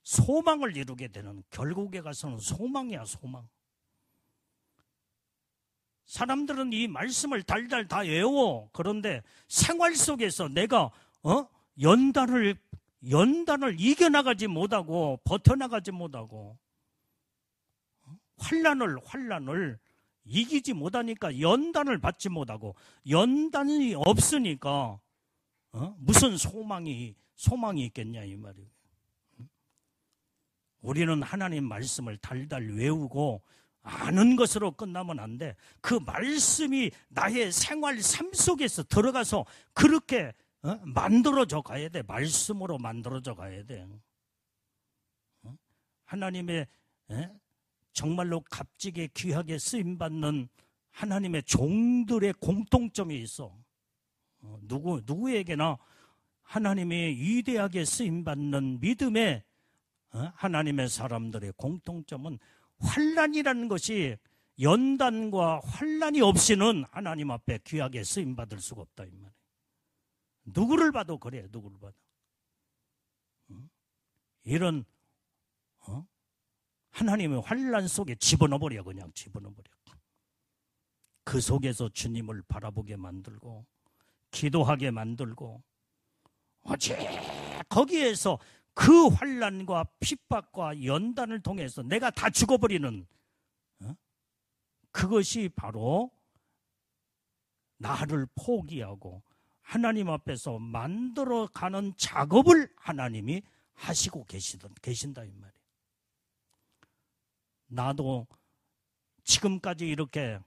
소망을 이루게 되는, 결국에 가서는 소망이야. 소망. 사람들은 이 말씀을 달달 다 외워. 그런데 생활 속에서 내가 연단을 이겨나가지 못하고 버텨나가지 못하고 환난을 이기지 못하니까 연단을 받지 못하고, 연단이 없으니까 무슨 소망이 있겠냐 이 말이에요. 우리는 하나님 말씀을 달달 외우고 아는 것으로 끝나면 안 돼. 그 말씀이 나의 생활 삶 속에서 들어가서 그렇게 만들어져 가야 돼. 말씀으로 만들어져 가야 돼. 하나님의 정말로 값지게 귀하게 쓰임받는 하나님의 종들의 공통점이 있어. 누구에게나 하나님의 위대하게 쓰임받는 믿음의 하나님의 사람들의 공통점은 환난이라는 것이, 연단과 환난이 없이는 하나님 앞에 귀하게 쓰임받을 수가 없다 이 말이에요. 누구를 봐도 그래. 누구를 봐도. 이런 하나님의 환난 속에 집어넣어버려. 그냥 집어넣어버려. 그 속에서 주님을 바라보게 만들고 기도하게 만들고, 어째 거기에서 그 환난과 핍박과 연단을 통해서 내가 다 죽어버리는 그것이 바로 나를 포기하고 하나님 앞에서 만들어가는 작업을 하나님이 하시고 계신다 이 말이에요. 나도 지금까지 이렇게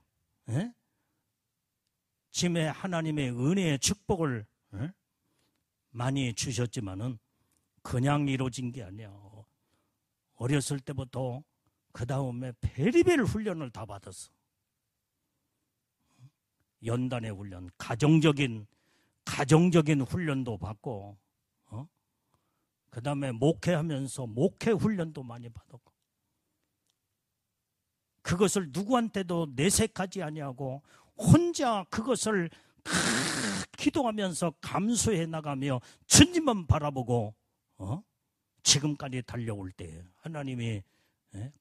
짐에 하나님의 은혜의 축복을 많이 주셨지만은 그냥 이루어진 게 아니야. 어렸을 때부터 그 다음에 베리벨 훈련을 다 받았어. 연단의 훈련, 가정적인 훈련도 받고, 그 다음에 목회하면서 목회 훈련도 많이 받았고, 그것을 누구한테도 내색하지 아니하고 혼자 그것을 기도하면서 감수해 나가며 주님만 바라보고 지금까지 달려올 때 하나님이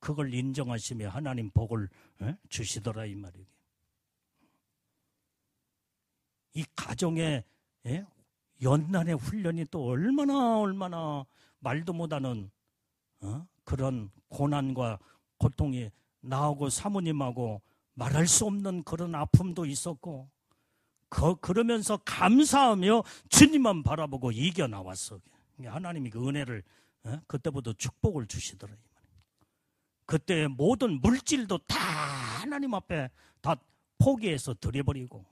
그걸 인정하시며 하나님 복을 주시더라 이 말이에요. 이 가정의 연단의 훈련이 또 얼마나 말도 못하는 그런 고난과 고통이 나하고 사모님하고 말할 수 없는 그런 아픔도 있었고, 그러면서 감사하며 주님만 바라보고 이겨나왔어. 하나님이 그 은혜를 그때부터 축복을 주시더라. 그때 모든 물질도 다 하나님 앞에 다 포기해서 드려버리고,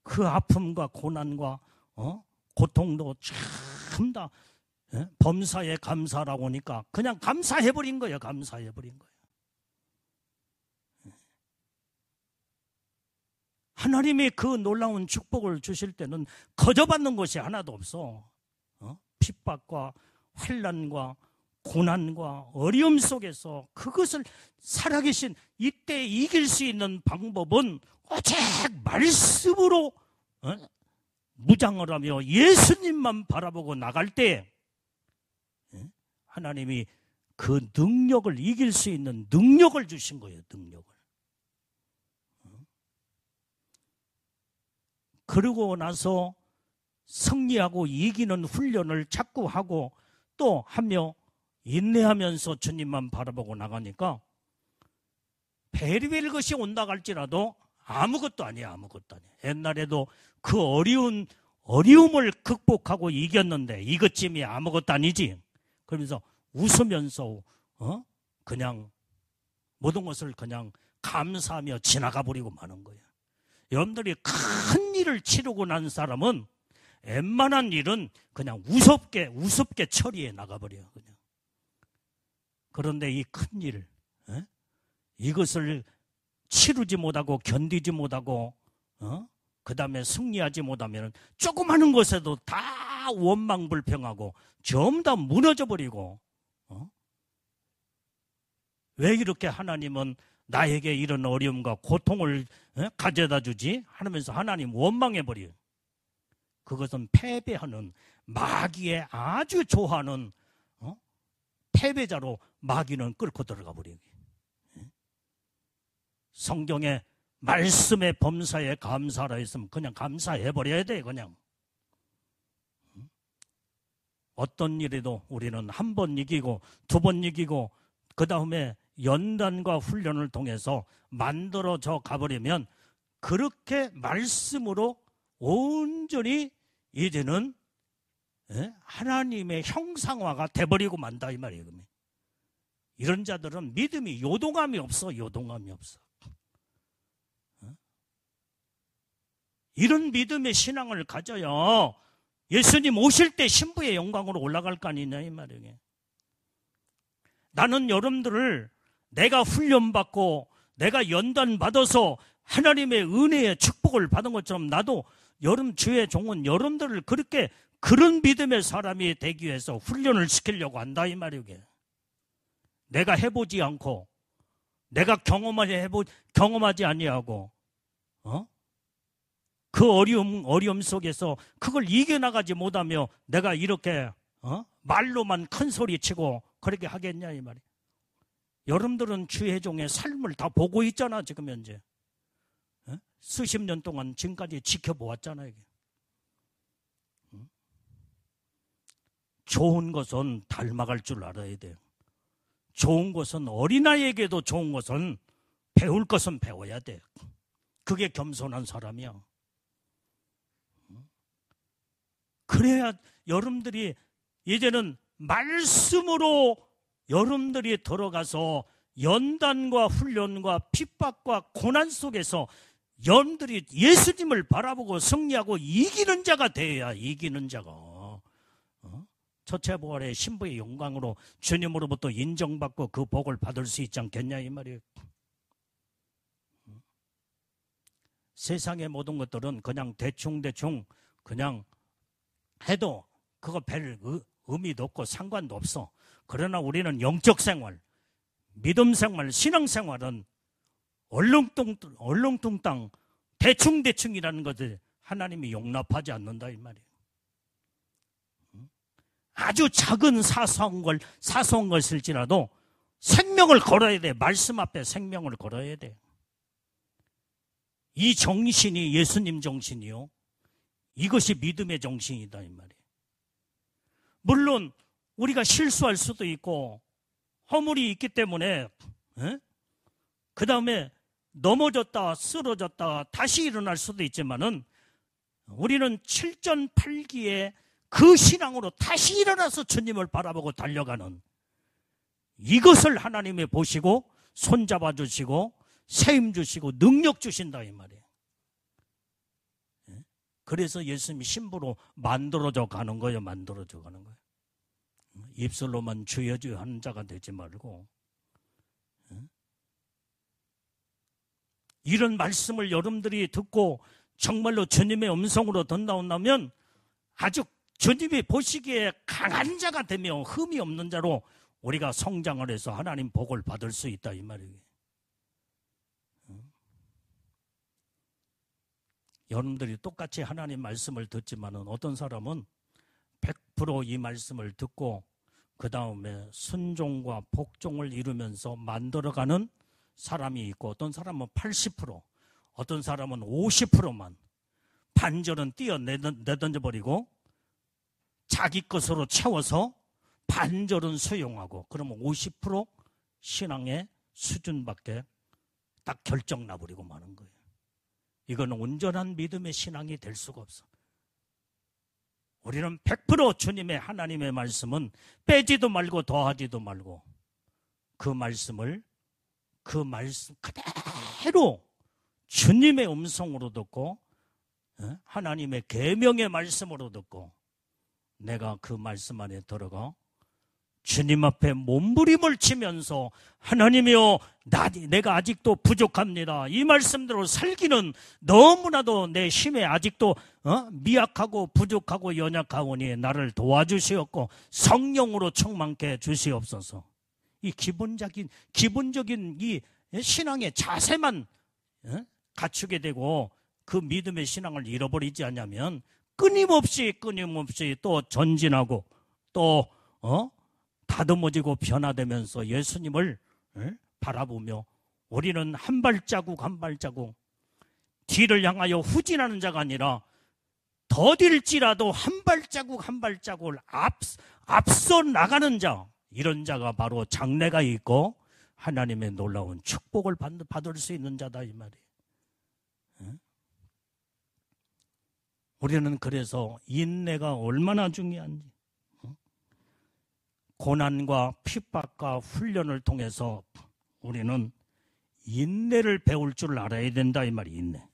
그 아픔과 고난과 고통도 참 다 범사에 감사라고 하니까 그냥 감사해버린 거예요. 감사해버린 거예요. 하나님이 그 놀라운 축복을 주실 때는 거저받는 것이 하나도 없어. 핍박과 환난과 고난과 어려움 속에서 그것을 살아계신 이때 이길 수 있는 방법은 오직 말씀으로 무장을 하며 예수님만 바라보고 나갈 때 하나님이 그 능력을 이길 수 있는 능력을 주신 거예요. 능력을. 그러고 나서 승리하고 이기는 훈련을 자꾸 하고 또 하며 인내하면서 주님만 바라보고 나가니까 베리벨 것이 온다 할지라도 아무것도 아니야. 아무것도 아니야. 옛날에도 그 어려움을 극복하고 이겼는데 이것쯤이 아무것도 아니지. 그러면서 웃으면서 그냥 모든 것을 그냥 감사하며 지나가 버리고 마는 거예요. 여러분들이 큰 일을 치르고 난 사람은 웬만한 일은 그냥 우습게 처리해 나가버려요. 그냥. 그런데 이 큰 일, 이것을 치르지 못하고 견디지 못하고 그 다음에 승리하지 못하면 조그마한 것에도 다 원망불평하고 전부 다 무너져버리고 왜 이렇게 하나님은 나에게 이런 어려움과 고통을 가져다 주지? 하면서 하나님 원망해버려요. 그것은 패배하는 마귀의 아주 좋아하는 패배자로 마귀는 끌고 들어가 버려요. 성경에 말씀의 범사에 감사하라 했으면 그냥 감사해버려야 돼. 그냥 어떤 일에도 우리는 한 번 이기고 두 번 이기고 그 다음에 연단과 훈련을 통해서 만들어져 가버리면 그렇게 말씀으로 온전히 이제는 하나님의 형상화가 돼버리고 만다 이 말이에요. 이런 자들은 믿음이 요동함이 없어. 요동함이 없어. 이런 믿음의 신앙을 가져야 예수님 오실 때 신부의 영광으로 올라갈 거 아니냐 이 말이에요. 나는 여러분들을 내가 훈련받고 내가 연단받아서 하나님의 은혜의 축복을 받은 것처럼 나도 여러분 주의 종은 여러분들을 그렇게 그런 믿음의 사람이 되기 위해서 훈련을 시키려고 한다 이 말이에요. 내가 해보지 않고 내가 경험하지 아니하고 그 어려움 속에서 그걸 이겨나가지 못하며 내가 이렇게 말로만 큰 소리 치고 그렇게 하겠냐 이 말이에요. 여러분들은 주의 종의 삶을 다 보고 있잖아. 지금 현재 수십 년 동안 지금까지 지켜보았잖아요. 좋은 것은 닮아갈 줄 알아야 돼요. 좋은 것은 어린아이에게도 좋은 것은 배울 것은 배워야 돼요. 그게 겸손한 사람이야. 그래야 여러분들이 이제는 말씀으로 여러분들이 들어가서 연단과 훈련과 핍박과 고난 속에서 여러분들이 예수님을 바라보고 승리하고 이기는 자가 되어야 이기는 자가 첫째 부활의 신부의 영광으로 주님으로부터 인정받고 그 복을 받을 수 있지 않겠냐 이 말이에요. 세상의 모든 것들은 그냥 대충 그냥 해도 그거 별 의미도 없고 상관도 없어. 그러나 우리는 영적 생활, 믿음 생활, 신앙 생활은 얼렁뚱땅 대충이라는 것을 하나님이 용납하지 않는다 이 말이에요. 아주 작은 사소한 것일지라도 생명을 걸어야 돼. 말씀 앞에 생명을 걸어야 돼. 이 정신이 예수님 정신이요. 이것이 믿음의 정신이다 이 말이에요. 물론 우리가 실수할 수도 있고 허물이 있기 때문에 그 다음에 넘어졌다 쓰러졌다 다시 일어날 수도 있지만은 우리는 7전8기에 그 신앙으로 다시 일어나서 주님을 바라보고 달려가는 이것을 하나님이 보시고 손잡아 주시고 세임 주시고 능력 주신다 이 말이에요. 그래서 예수님이 신부로 만들어져 가는 거예요. 만들어져 가는 거예요. 입술로만 주여 주여 하는 자가 되지 말고 이런 말씀을 여러분들이 듣고 정말로 주님의 음성으로 듣는다면 아주 주님이 보시기에 강한 자가 되며 흠이 없는 자로 우리가 성장을 해서 하나님 복을 받을 수 있다 이 말이에요. 여러분들이 똑같이 하나님 말씀을 듣지만은 어떤 사람은 100% 이 말씀을 듣고 그 다음에 순종과 복종을 이루면서 만들어가는 사람이 있고 어떤 사람은 80%, 어떤 사람은 50%만 반절은 내던져 버리고 자기 것으로 채워서 반절은 수용하고 그러면 50% 신앙의 수준밖에 딱 결정 나버리고 마는 거예요. 이거는 온전한 믿음의 신앙이 될 수가 없어. 우리는 100% 주님의 하나님의 말씀은 빼지도 말고 더하지도 말고 그 말씀 그대로 그대로 주님의 음성으로 듣고 하나님의 계명의 말씀으로 듣고 내가 그 말씀 안에 들어가 주님 앞에 몸부림을 치면서 하나님이여 내가 아직도 부족합니다. 이 말씀대로 살기는 너무나도 내 힘에 아직도 미약하고 부족하고 연약하오니 나를 도와주시옵고 성령으로 충만케 해주시옵소서. 이 기본적인 이 신앙의 자세만 갖추게 되고 그 믿음의 신앙을 잃어버리지 않냐면 끊임없이 또 전진하고 또 다듬어지고 변화되면서 예수님을 바라보며 우리는 한 발자국 한 발자국 뒤를 향하여 후진하는 자가 아니라 더딜지라도 한 발자국 한 발자국을 앞서 나가는 자, 이런 자가 바로 장래가 있고 하나님의 놀라운 축복을 받을 수 있는 자다 이 말이에요. 우리는 그래서 인내가 얼마나 중요한지 고난과 핍박과 훈련을 통해서 우리는 인내를 배울 줄 알아야 된다 이 말이 인내.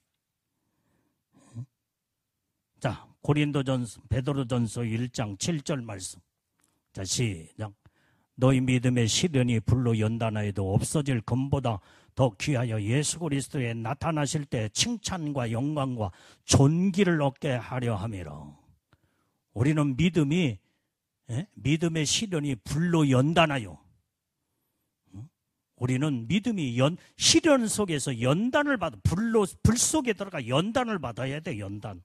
자, 베드로전서 1장 7절 말씀. 자, 시작. 너희 믿음의 시련이 불로 연단하여도 없어질 금보다 더 귀하여 예수 그리스도에 나타나실 때 칭찬과 영광과 존귀를 얻게 하려 함이라. 우리는 믿음의 시련이 불로 연단하여 우리는 믿음이 시련 속에서 연단을 받아 불 속에 들어가 연단을 받아야 돼. 연단.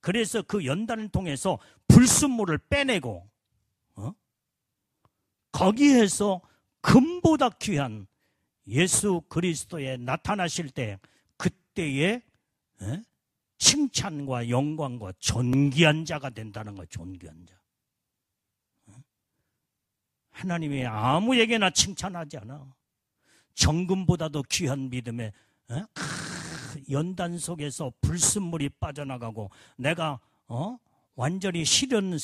그래서 그 연단을 통해서 불순물을 빼내고 거기에서 금보다 귀한 예수 그리스도에 나타나실 때 그때의 칭찬과 영광과 존귀한 자가 된다는 거예요. 존귀한 자. 하나님이 아무에게나 칭찬하지 않아. 정금보다도 귀한 믿음에 연단 속에서 불순물이 빠져나가고 내가 완전히 시련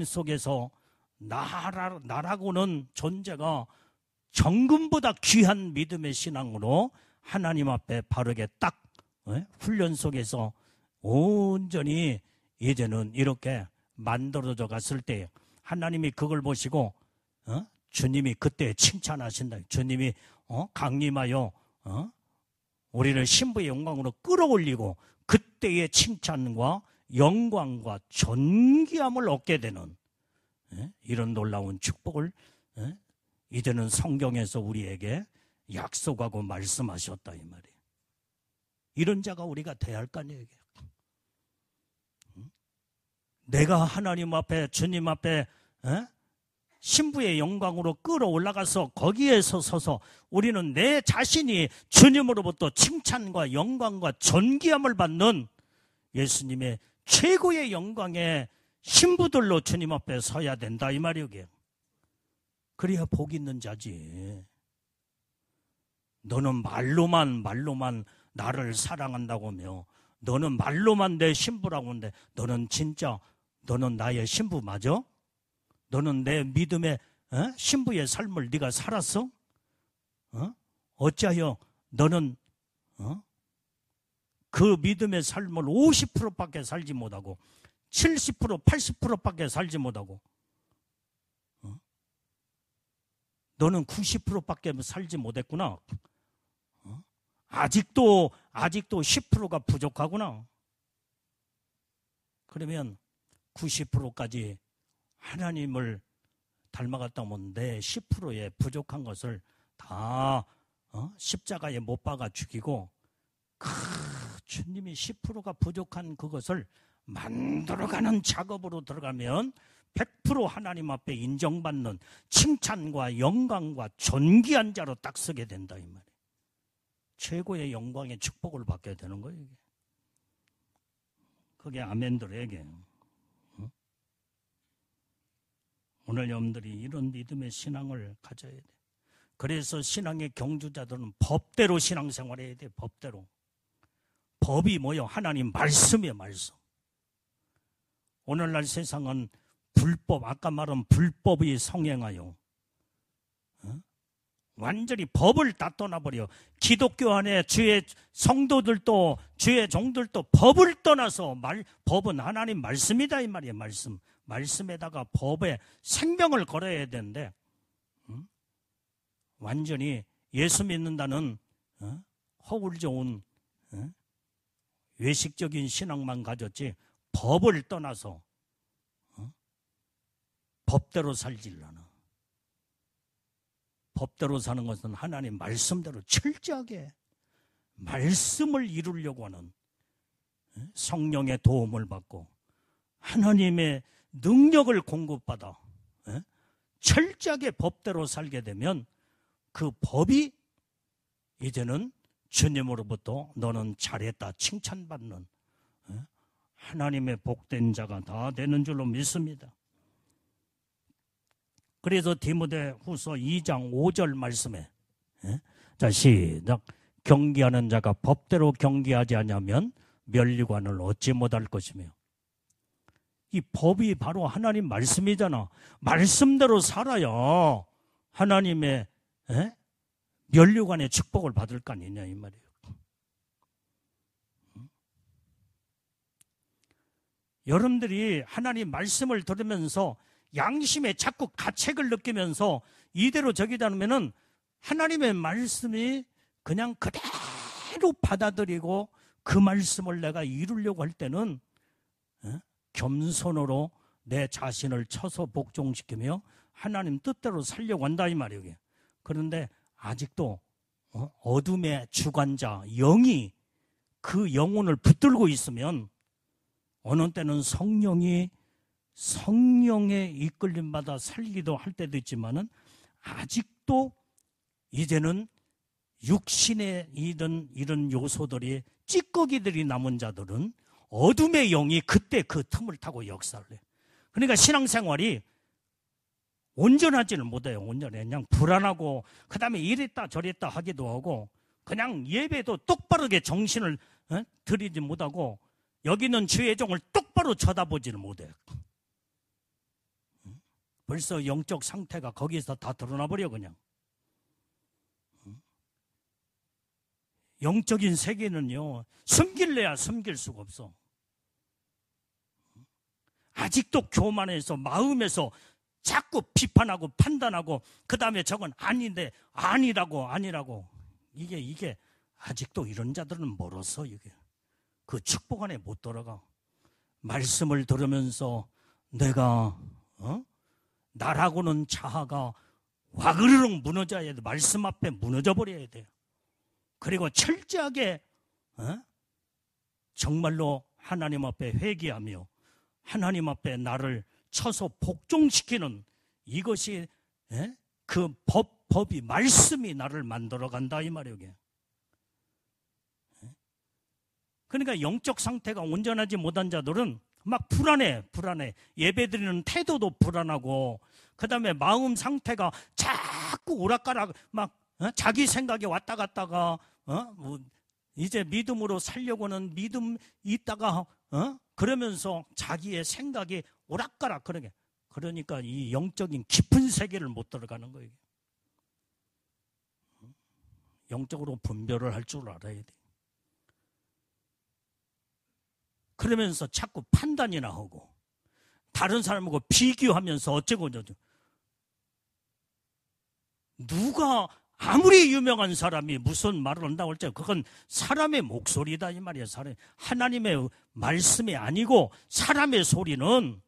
속에서 나라고는 존재가 정금보다 귀한 믿음의 신앙으로 하나님 앞에 바르게 딱 훈련 속에서 온전히 이제는 이렇게 만들어져 갔을 때 하나님이 그걸 보시고 주님이 그때 칭찬하신다. 주님이 강림하여 우리를 신부의 영광으로 끌어올리고 그때의 칭찬과 영광과 존귀함을 얻게 되는 이런 놀라운 축복을 이제는 성경에서 우리에게 약속하고 말씀하셨다 이 말이에요. 이런 자가 우리가 돼야 할 거 아니에요. 내가 하나님 앞에 주님 앞에 신부의 영광으로 끌어올라가서 거기에서 서서 우리는 내 자신이 주님으로부터 칭찬과 영광과 존귀함을 받는 예수님의 최고의 영광의 신부들로 주님 앞에 서야 된다 이 말이에요. 그래야 복 있는 자지. 너는 말로만 나를 사랑한다고 하며 너는 말로만 내 신부라고 하는데 너는 나의 신부 맞아? 너는 내 믿음의 신부의 삶을 네가 살았어? 어찌하여 너는 그 믿음의 삶을 50%밖에 살지 못하고 70%, 80%밖에 살지 못하고 너는 90%밖에 살지 못했구나. 아직도 10%가 부족하구나. 그러면 90%까지 하나님을 닮아갔다 하면 내 10%의 부족한 것을 다 십자가에 못 박아 죽이고 주님이 10%가 부족한 그것을 만들어가는 작업으로 들어가면 100% 하나님 앞에 인정받는 칭찬과 영광과 존귀한 자로 딱 서게 된다 이 말이에요. 최고의 영광의 축복을 받게 되는 거예요. 그게 아멘들에게. 오늘 여러분들이 이런 믿음의 신앙을 가져야 돼. 그래서 신앙의 경주자들은 법대로 신앙생활해야 돼. 법대로. 법이 뭐요? 하나님 말씀이에요. 말씀. 오늘날 세상은 불법, 아까 말한 불법이 성행하여 완전히 법을 다 떠나버려. 기독교 안에 주의 성도들도 주의 종들도 법을 떠나서 법은 하나님 말씀이다 이 말이에요. 말씀에다가 법에 생명을 걸어야 되는데 완전히 예수 믿는다는 허울 좋은 외식적인 신앙만 가졌지 법을 떠나서 법대로 살지려나. 법대로 사는 것은 하나님 말씀대로 철저하게 말씀을 이루려고 하는 성령의 도움을 받고 하나님의 능력을 공급받아 철저하게 법대로 살게 되면 그 법이 이제는 주님으로부터 너는 잘했다 칭찬받는 하나님의 복된 자가 다 되는 줄로 믿습니다. 그래서 디모데후서 2장 5절 말씀에 자 시작. 경계하는 자가 법대로 경계하지 않으면 면류관을 얻지 못할 것이며. 이 법이 바로 하나님 말씀이잖아. 말씀대로 살아야 하나님의 면류관의 축복을 받을 거 아니냐 이 말이에요. 여러분들이 하나님 말씀을 들으면서 양심에 자꾸 가책을 느끼면서 이대로 저기다 놓으면은 하나님의 말씀이 그냥 그대로 받아들이고 그 말씀을 내가 이루려고 할 때는 겸손으로 내 자신을 쳐서 복종시키며 하나님 뜻대로 살려고 한다 이 말이에요. 그런데 아직도 어둠의 주관자 영이 그 영혼을 붙들고 있으면 어느 때는 성령의 이끌림받아 살기도 할 때도 있지만은 아직도 이제는 육신의 이런 요소들이 찌꺼기들이 남은 자들은 어둠의 영이 그때 그 틈을 타고 역사를 해요. 그러니까 신앙생활이 온전하지는 못해요. 온전해. 그냥 불안하고 그 다음에 이랬다 저랬다 하기도 하고 그냥 예배도 똑바르게 정신을 들이지 못하고 여기는 주의 종을 똑바로 쳐다보지는 못해요. 벌써 영적 상태가 거기서 다 드러나 버려 그냥. 영적인 세계는요 숨길래야 숨길 수가 없어. 아직도 교만해서 마음에서 자꾸 비판하고 판단하고 그 다음에 저건 아닌데 아니라고 이게 아직도 이런 자들은 멀어서 이게 그 축복 안에 못 들어가. 말씀을 들으면서 내가 나라고는 자아가 와그르륵 무너져야 돼. 말씀 앞에 무너져 버려야 돼요. 그리고 철저하게 정말로 하나님 앞에 회개하며 하나님 앞에 나를 쳐서 복종시키는 이것이 그 법이 말씀이 나를 만들어간다 이 말이에요. 그러니까 영적 상태가 온전하지 못한 자들은 막 불안해. 예배드리는 태도도 불안하고 그 다음에 마음 상태가 자꾸 오락가락 막 자기 생각에 왔다 갔다가 이제 믿음으로 살려고는 믿음 있다가 그러면서 자기의 생각이 오락가락 그러니까 이 영적인 깊은 세계를 못 들어가는 거예요. 영적으로 분별을 할 줄 알아야 돼. 그러면서 자꾸 판단이나 하고 다른 사람하고 비교하면서 어쩌고 저쩌고. 누가 아무리 유명한 사람이 무슨 말을 한다고 할지 그건 사람의 목소리다 이 말이야. 하나님의 말씀이 아니고 사람의 소리는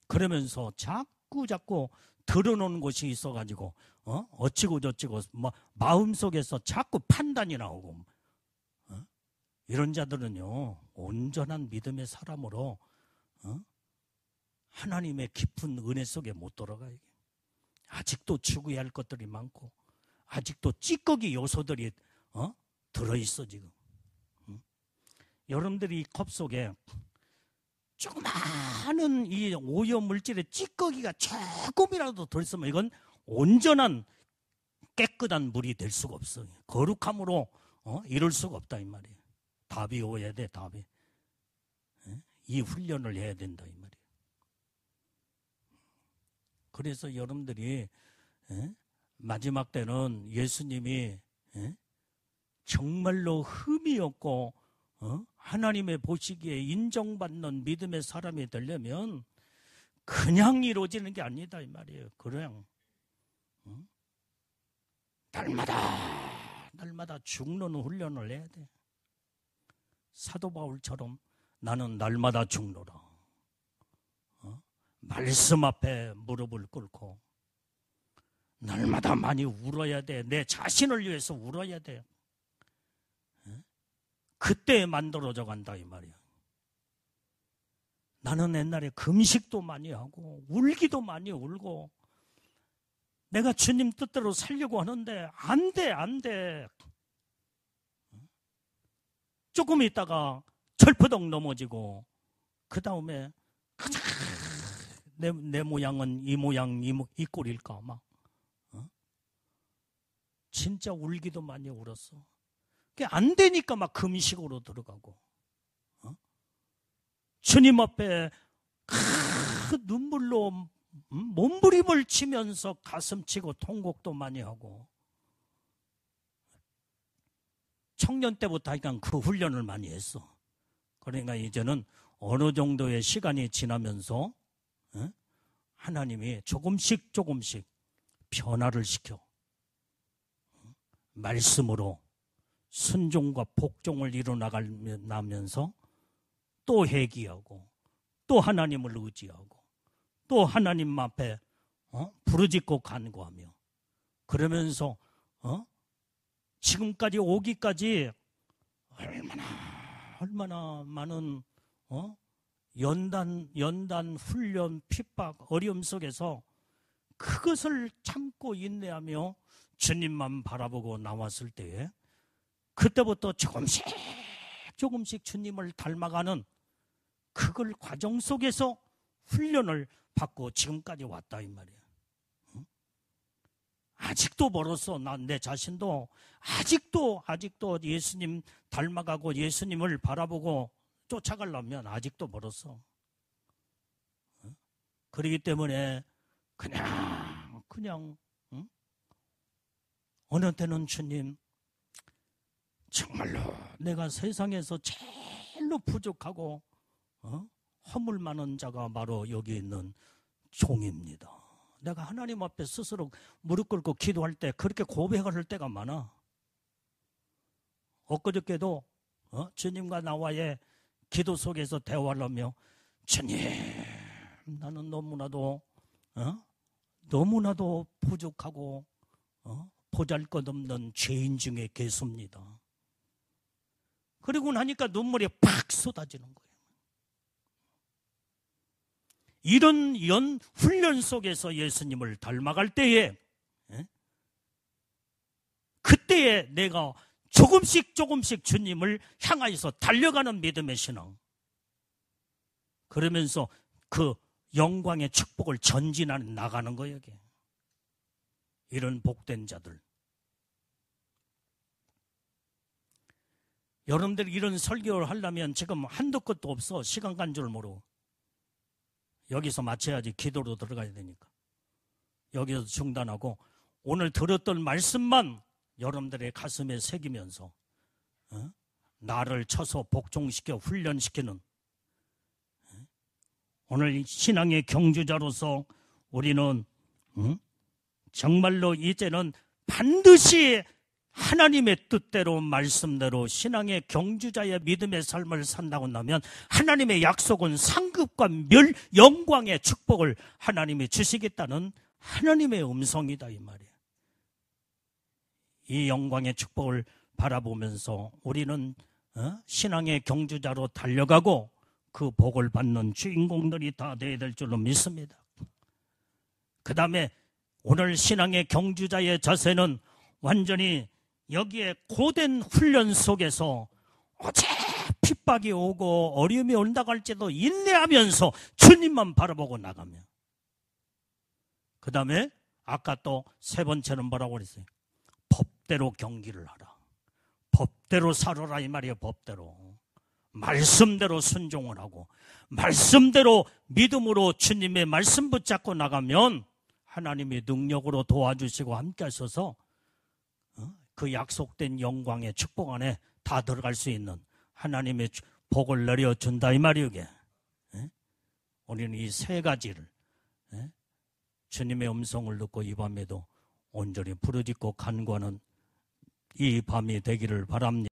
그러면서 자꾸 드러놓는 것이 있어가지고 어찌고 저찌고 마음속에서 자꾸 판단이 나오고 이런 자들은요 온전한 믿음의 사람으로 하나님의 깊은 은혜 속에 못 들어가요. 아직도 추구해야 할 것들이 많고 아직도 찌꺼기 요소들이 들어있어 지금. 여러분들이 이 컵 속에 조그마한 이 오염물질의 찌꺼기가 조금이라도 들었으면 이건 온전한 깨끗한 물이 될 수가 없어요. 거룩함으로 이룰 수가 없다 이 말이에요. 답이 오야 돼. 답이. 이 훈련을 해야 된다 이 말이에요. 그래서 여러분들이 마지막 때는 예수님이 정말로 흠이 없고 하나님의 보시기에 인정받는 믿음의 사람이 되려면 그냥 이루어지는 게 아니다 이 말이에요. 그냥 날마다 죽는 훈련을 해야 돼. 사도 바울처럼 나는 날마다 죽노라. 말씀 앞에 무릎을 꿇고 날마다 많이 울어야 돼. 내 자신을 위해서 울어야 돼. 그때 만들어져 간다 이 말이야. 나는 옛날에 금식도 많이 하고 울기도 많이 울고 내가 주님 뜻대로 살려고 하는데 안 돼. 조금 있다가 철퍼덕 넘어지고 그 다음에 내 모양은 이 모양 이 꼴일까 막 진짜 울기도 많이 울었어. 그게 안 되니까 막 금식으로 들어가고 주님 앞에 눈물로 몸부림을 치면서 가슴치고 통곡도 많이 하고 청년 때부터 하니까 그 훈련을 많이 했어. 그러니까 이제는 어느 정도의 시간이 지나면서 하나님이 조금씩 변화를 시켜 말씀으로 순종과 복종을 이루어나가면서 또 회개하고 또 하나님을 의지하고 또 하나님 앞에 부르짖고 간구하며 그러면서 지금까지 오기까지 얼마나 많은 연단 훈련 핍박 어려움 속에서 그것을 참고 인내하며 주님만 바라보고 나왔을 때에 그때부터 조금씩 주님을 닮아가는 그걸 과정 속에서 훈련을 받고 지금까지 왔다 이 말이야. 아직도 멀었어. 난 내 자신도 아직도 예수님 닮아가고 예수님을 바라보고 쫓아가려면 아직도 멀었어. 그렇기 때문에 그냥 어느 때는 주님 정말로 내가 세상에서 제일로 부족하고 허물 많은 자가 바로 여기 있는 종입니다. 내가 하나님 앞에 스스로 무릎 꿇고 기도할 때 그렇게 고백할 때가 많아. 엊그저께도 주님과 나와의 기도 속에서 대화를 하며 주님 나는 너무나도 부족하고 보잘것없는 죄인 중에 계십니다. 그리고 나니까 눈물이 팍 쏟아지는 거예요. 이런 훈련 속에서 예수님을 닮아갈 때에 그때에 내가 조금씩 주님을 향하여서 달려가는 믿음의 신앙. 그러면서 그 영광의 축복을 전진하는 나가는 거예요. 이게. 이런 복된 자들. 여러분들 이런 설교를 하려면 지금 한도 끝도 없어. 시간 간 줄 모르고. 여기서 마쳐야지 기도로 들어가야 되니까. 여기서 중단하고 오늘 들었던 말씀만 여러분들의 가슴에 새기면서 나를 쳐서 복종시켜 훈련시키는 오늘 신앙의 경주자로서 우리는 정말로 이제는 반드시 하나님의 뜻대로 말씀대로 신앙의 경주자의 믿음의 삶을 산다고 나면 하나님의 약속은 상급과 영광의 축복을 하나님이 주시겠다는 하나님의 음성이다 이 말이에요. 이 영광의 축복을 바라보면서 우리는 신앙의 경주자로 달려가고 그 복을 받는 주인공들이 다 되어야 될 줄로 믿습니다. 그 다음에 오늘 신앙의 경주자의 자세는 완전히 여기에 고된 훈련 속에서 어째 핍박이 오고 어려움이 온다고 할지도 인내하면서 주님만 바라보고 나가며 그 다음에 아까 또 세 번째는 뭐라고 그랬어요? 법대로 경기를 하라. 법대로 살아라 이 말이에요. 법대로. 말씀대로 순종을 하고 말씀대로 믿음으로 주님의 말씀 붙잡고 나가면 하나님의 능력으로 도와주시고 함께 하셔서 그 약속된 영광의 축복 안에 다 들어갈 수 있는 하나님의 복을 내려준다 이 말이오게. 우리는 이 세 가지를 주님의 음성을 듣고 이 밤에도 온전히 부르짖고 간구하는 이 밤이 되기를 바랍니다.